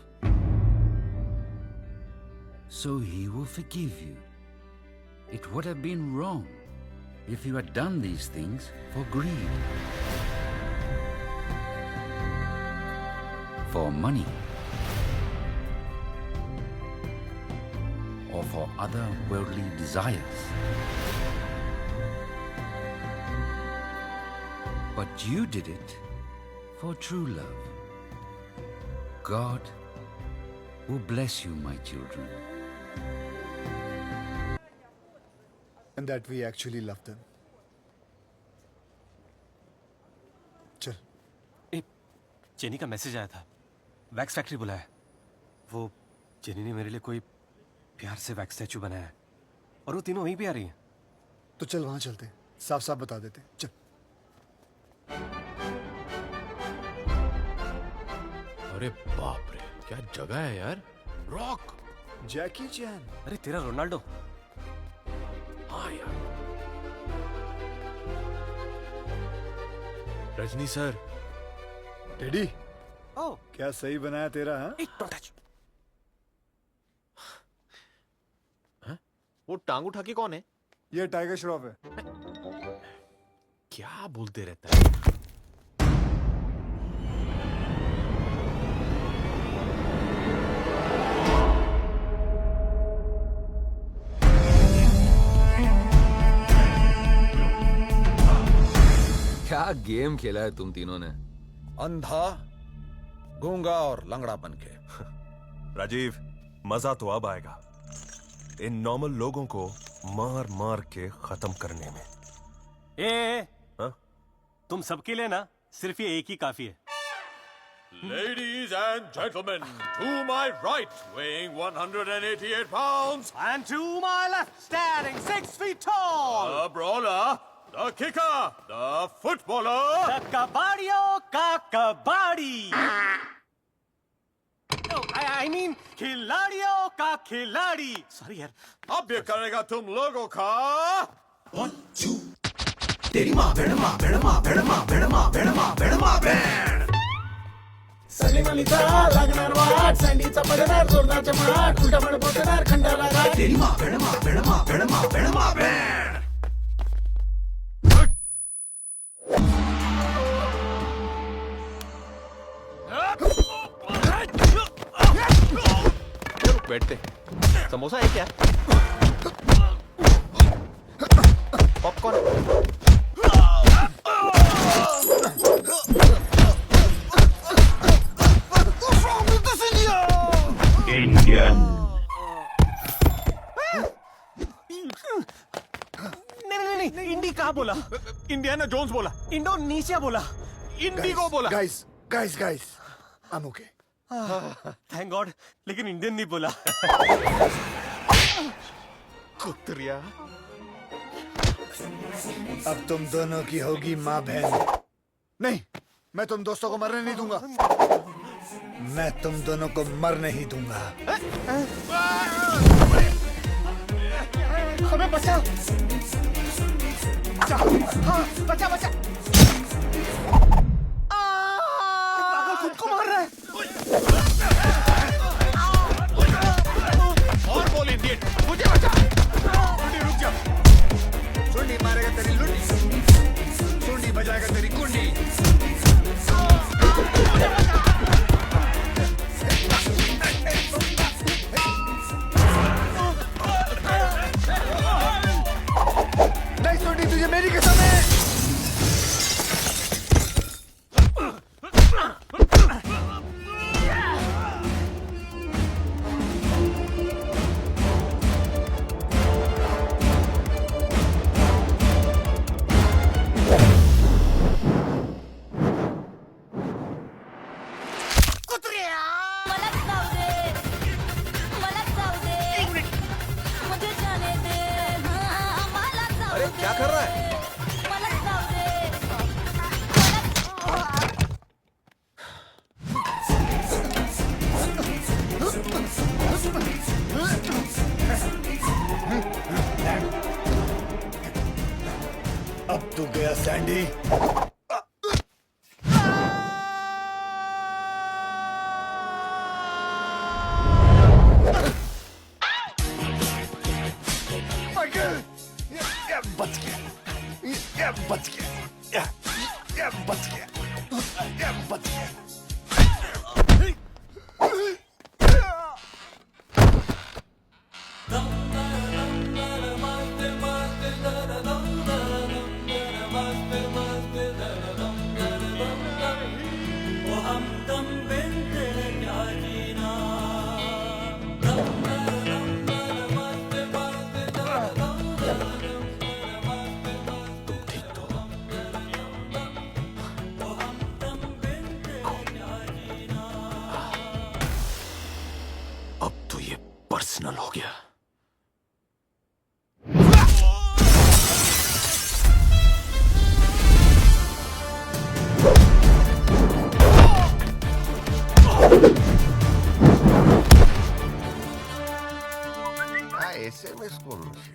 So he will forgive you. It would have been wrong if you had done these things for greed, for money, or for other worldly desires. But you did it for true love. God will bless you, my children. And that we actually love them. चल। Jenny का message आया था, wax factory बुलाया। वो jenny ने मेरे लिए कोई प्यार से वैक्स स्टैचू बनाया है और वो तीनों वहीं पे आ रही हैं। तो चल वहां चलते, साफ साफ बता देते। चल। अरे बाप रे, क्या जगह है यार। रॉक, जैकी चैन। अरे तेरा रोनाल्डो। हाँ यार। रजनी सर। टेडी। ओ, क्या सही बनाया तेरा? हाँ? वो टांग उठा के कौन है? ये टाइगर श्रॉफ है। क्या बोलते रहता है? क्या गेम खेला है तुम तीनों ने? अंधा, गूंगा और लंगड़ा बन के। राजीव, मजा तो अब आएगा इन नॉर्मल लोगों को मार मार के खत्म करने में। तुम सबके लिए ना सिर्फ ये एक ही काफी है। Ladies and gentlemen, to my right, weighing 188 pounds, and to my left, standing 6 feet tall, the brawler, the kicker, the footballer, the kabadio ka kabadi. No, I mean खिलाड़ियों का खिलाड़ी। Sorry यार। अब ये करेगा तुम लोगों का 1, 2 तेरी माँ भेड़ माँ भेड़ माँ भेड़ माँ भेड़ माँ भेड़ माँ भेड़ माँ भेड़ सगळी मालिका लागणार वाट सँडीचा पडणार जोरदारच्या माठ उलटा पड पोचणार खंडाला घाट तेरी माँ भेड़ माँ भेड़ माँ भेड़ माँ भेड़ माँ भेड़ बैठते। समोसा है क्या? पॉपकॉर्न। इंडियन। नहीं, इंडी कहाँ बोला? इंडियाना जोन्स बोला। इंडोनेशिया बोला। इंडिगो बोला। Guys, I'm okay. Thank God, लेकिन इंडियन नहीं बोला। कुत्रिया। अब तुम दोनों की होगी माँ बहन। नहीं, मैं तुम दोस्तों को मरने नहीं दूंगा। मैं तुम दोनों को मरने ही दूंगा। हमें बचा। हाँ, बचा। पागल खुद को मार रहा है। और बोल इंडियन, मुझे बचा। रुक जा। सुंडी मारेगा तेरी लुंडी, सुंडी बजाएगा तेरी कुंडी। क्या कर रहा है? अब तू गया सैंडी। बच गया, ये बच गया, ये बच गया, ये बच गया। पर्सनल हो गया। एसएमएस कौन से?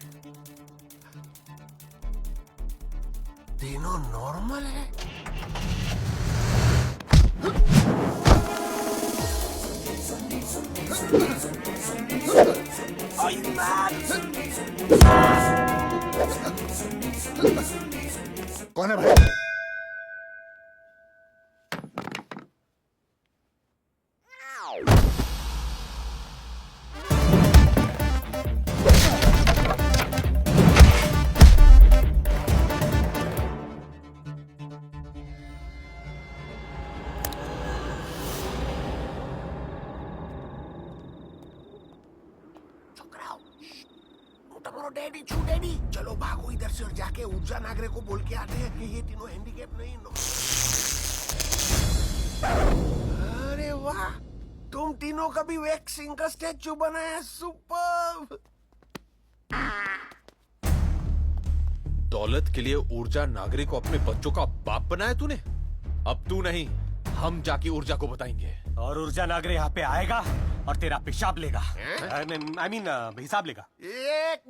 तीनों नॉर्मल है। Are you mad? कौन है भाई? डैडी छू डैडी, चलो भागो इधर से और जाके ऊर्जा नागरे को बोल के आते हैं कि ये तीनों हैंडीकैप नहीं नो। अरे वाह, तुम तीनों का भी वैक्सिंग का स्टैचू बनाया, सुपर। दौलत के लिए ऊर्जा नागरे को अपने बच्चों का बाप बनाया तूने? अब तू नहीं, हम जाके ऊर्जा को बताएंगे। और ऊर्जा नागरे यहाँ पे आएगा और तेरा पेशाब लेगा। I mean, हिसाब लेगा। एक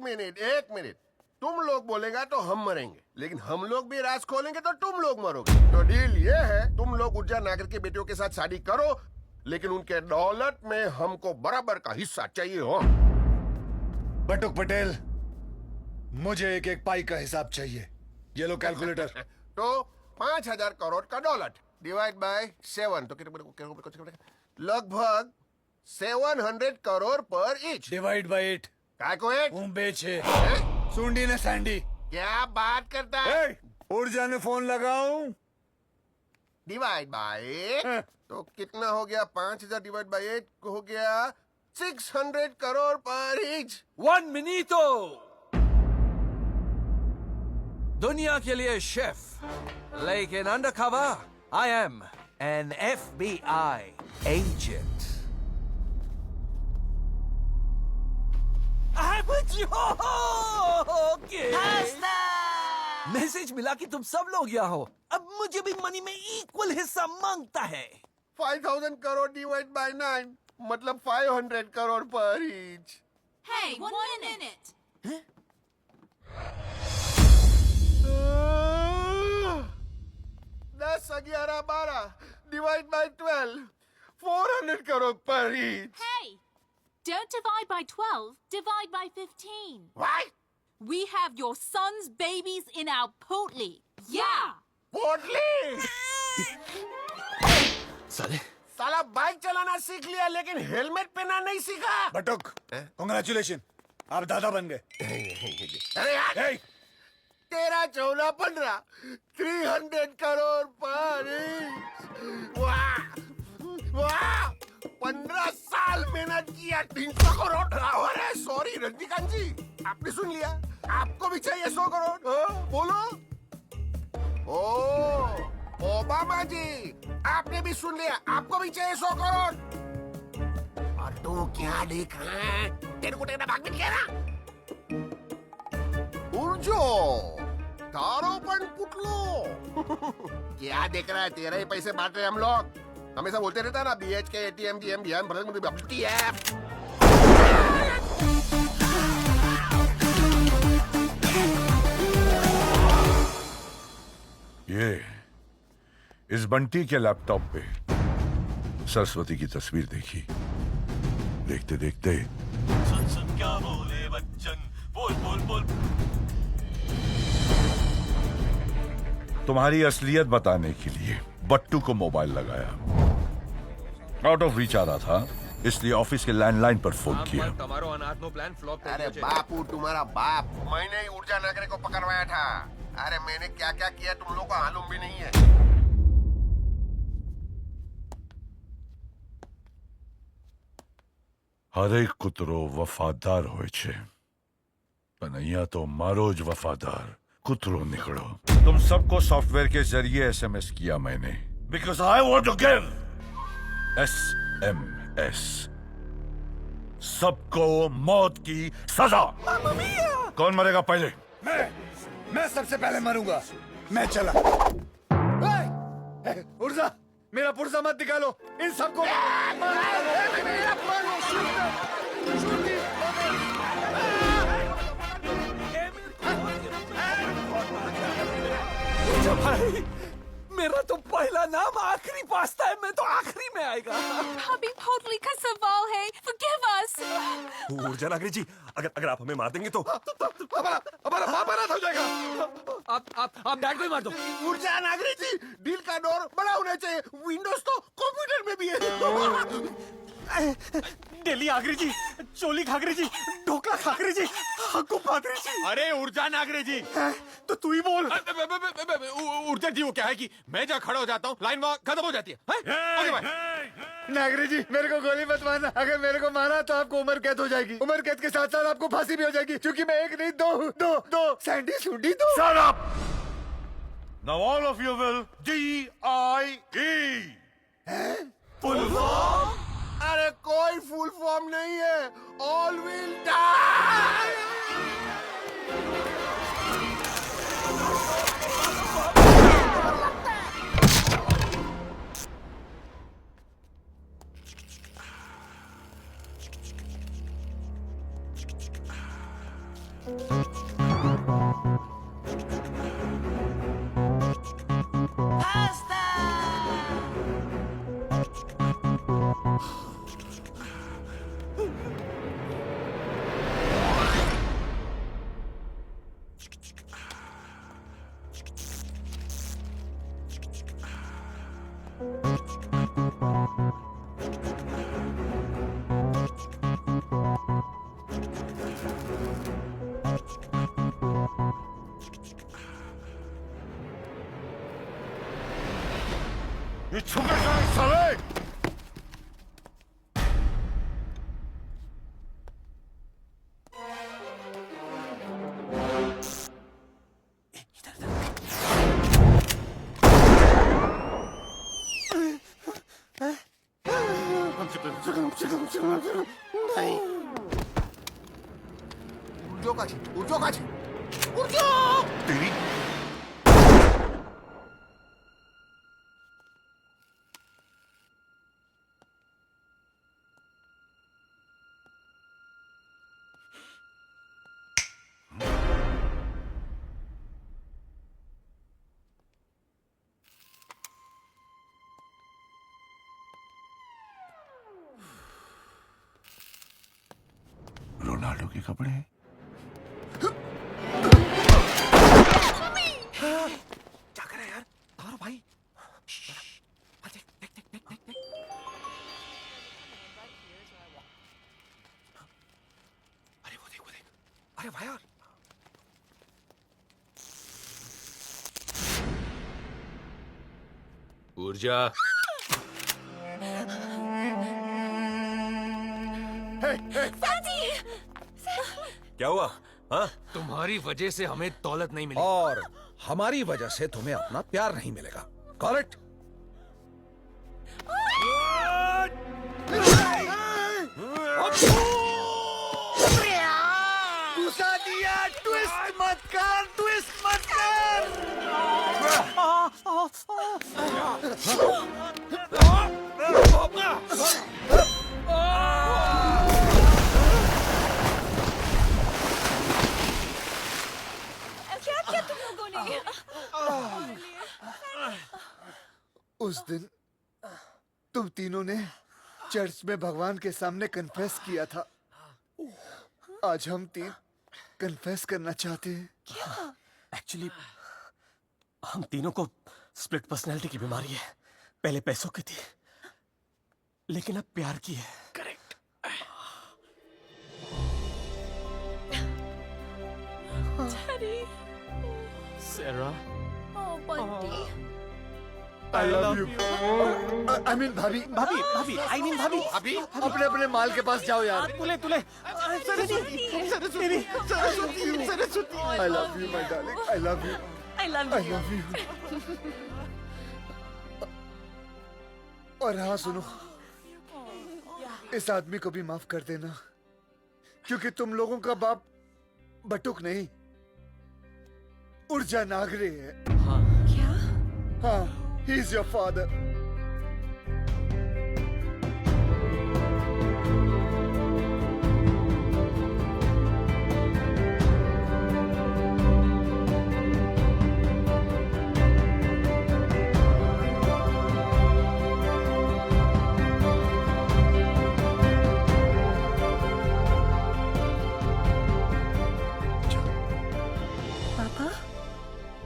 मिनट, तुम लोग बोलेगा तो हम मरेंगे, लेकिन हम लोग भी राज खोलेंगे तो तुम लोग मरोगे। तो डील ये है, तुम लोग ऊर्जा नागर के बेटियों के साथ शादी करो, लेकिन उनके दौलत में हमको बराबर का हिस्सा चाहिए हो। बटुक पटेल, मुझे एक एक पाई का हिसाब चाहिए। ये लो कैलकुलेटर। तो 5,000 करोड़ का दौलत डिवाइड बाय 7 तो लगभग 700 करोड़ पर ईच। डिवाइड बाय 8 काय को 8 बेचे सुंडी ने सैंडी। क्या बात करता है? ऊर्जा ने फोन लगाऊं? डिवाइड बाय 8 तो कितना हो गया? 5,000 डिवाइड बाय 8 हो गया 600 करोड़ पर ईच। 1 मिनटो। दुनिया के लिए शेफ, लेकिन undercover I am an FBI agent. Message मिला कि तुम सब लोग यहाँ हो। अब मुझे भी मनी में इक्वल हिस्सा मांगता है। 5,000 करोड़ डिवाइड बाय 9 मतलब 500 करोड़ पर each. Hey, one minute. 10, 11, 12 divide by 12 400 crore पर each. Hey, don't divide by 12, divide by 15. Why? We have your son's babies in our potli. Yeah. पोटली? साला बाइक चलाना सीख लिया लेकिन हेलमेट पहनना नहीं सीखा। बटुक, कांग्रेचुलेशन, आप दादा बन गए। अरे यार, 13, 14, 15 300 करोड़ पर ईच। वाह 15 साल मेहनत किया 300 करोड़। अरे सॉरी रजनीकांत जी, आपने सुन लिया, आपको भी चाहिए 100 करोड़। बोलो। ओ ओबामा जी, आपने भी सुन लिया, आपको भी चाहिए 100 करोड़। और तू क्या देख रहा है? तेरे को तेरा भाग में क्या रहा? उर्जो थारो पण पुटलो क्या देख रहा है? तेरे ही पैसे बांट रहे हम लोग। हमेशा बोलते रहता है ना BHK ATM GM ये इस बंटी के लैपटॉप पे सरस्वती की तस्वीर देखी। देखते देखते सुन सुन क्या बोले बच्चन, बोल बोल बोल। तुम्हारी असलियत बताने के लिए बट्टू को मोबाइल लगाया। आउट ऑफ रीच आ रहा था, इसलिए ऑफिस के लैंडलाइन पर फोन किया। अरे बापू तुम्हारा बाप, मैंने ही ऊर्जा नगरे को पकड़वाया था। अरे मैंने क्या क्या किया तुम लोगों को मालूम भी नहीं है। हरेक कुतरो वफादार होय छे, पण અહીંયા तो मारो ज वफादार कुतरो निकलो। तुम सबको सॉफ्टवेयर के जरिए SMS किया मैंने, because I want to give SMS। सबको मौत की सजा। कौन मरेगा पहले? मैं सबसे पहले मरूंगा। मैं चला। पुर्जा, मेरा पुर्जा मत निकालो। इन सबको भाई, मेरा तो पहला नाम आखिरी पास्ता है, मैं तो आखिरी में आएगा। अभी पोटली का सवाल है, forgive us। ऊर्जा नागरी जी, अगर आप हमें मार देंगे तो हमारा बाप अनाथ हो जाएगा। आप डैड को ही मार दो। ऊर्जा नागरी जी, डील का डोर बड़ा होना चाहिए। विंडोज तो कंप्यूटर में भी है। डेली आगरी जी, चोली खागरी जी, ढोकला खागरी जी, हक्कू पादरी जी। अरे ऊर्जा नागरे जी, तो तू ही बोल। ऊर्जा जी वो क्या है कि मैं जहाँ खड़ा हो जाता हूँ लाइन वहाँ खत्म हो जाती है। ओके भाई। नागरी जी, मेरे को गोली मत मारना। अगर मेरे को मारा तो आपको उम्र कैद हो जाएगी। उम्र कैद के साथ साथ आपको फांसी भी हो जाएगी, क्योंकि मैं एक नहीं दो सैंडी सूडी दो। Shut up! Now all of you will DIE। Full form? अरे कोई फुल फॉर्म नहीं है। All will die. ये छुपे जाए साले। तेरी रोनाल्डो के कपड़े हैं। क्या कर रहे हैं यार? तारो भाई। देख देख देख देख देख। अरे वो देख वो देख। अरे भाई यार। ऊर्जा। क्या हुआ? हाँ? तुम्हारी वजह से हमें दौलत नहीं मिली और हमारी वजह से तुम्हें अपना प्यार नहीं मिलेगा। Got it? घुसा दिया। ट्विस्ट मत कर। क्या किया तुम लोगों ने? उस दिन तुम तीनों ने चर्च में भगवान के सामने कन्फेस किया था। आज हम तीन कन्फेस करना चाहते हैं। एक्चुअली हम तीनों को स्प्लिट पर्सनैलिटी की बीमारी है। पहले पैसों की थी, लेकिन अब प्यार की है। Correct. Daddy. Sarah. Oh, Bunty. I love you. I mean भाभी भाभी I mean भाभी अपने अपने माल के पास जाओ यार। तुले Saraswati I love you my darling. I love you. I love I you. love you. और हाँ सुनो, इस आदमी को भी माफ कर देना, क्योंकि तुम लोगों का बाप बटुक नहीं, ऊर्जा नागरे है। क्या? हाँ, he is your father.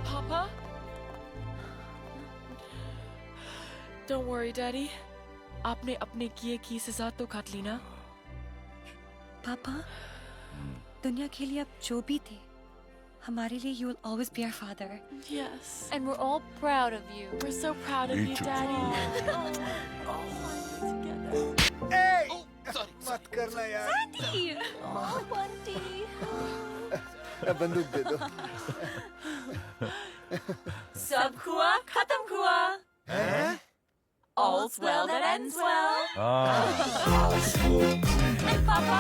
Papa? Don't worry, Daddy. आपने अपने किए की सजा तो काट ली ना? पापा, दुनिया के लिए अब जो भी थे, हमारे लिए you will always be our father. Yes. And we're all proud of you. We're so proud of Me you, too. Daddy. Hey! मत करना यार। Sandy! Oh, Bunty. बंदूक दे दो। सब हुआ, खत्म हुआ. All's well that ends well. And Papa,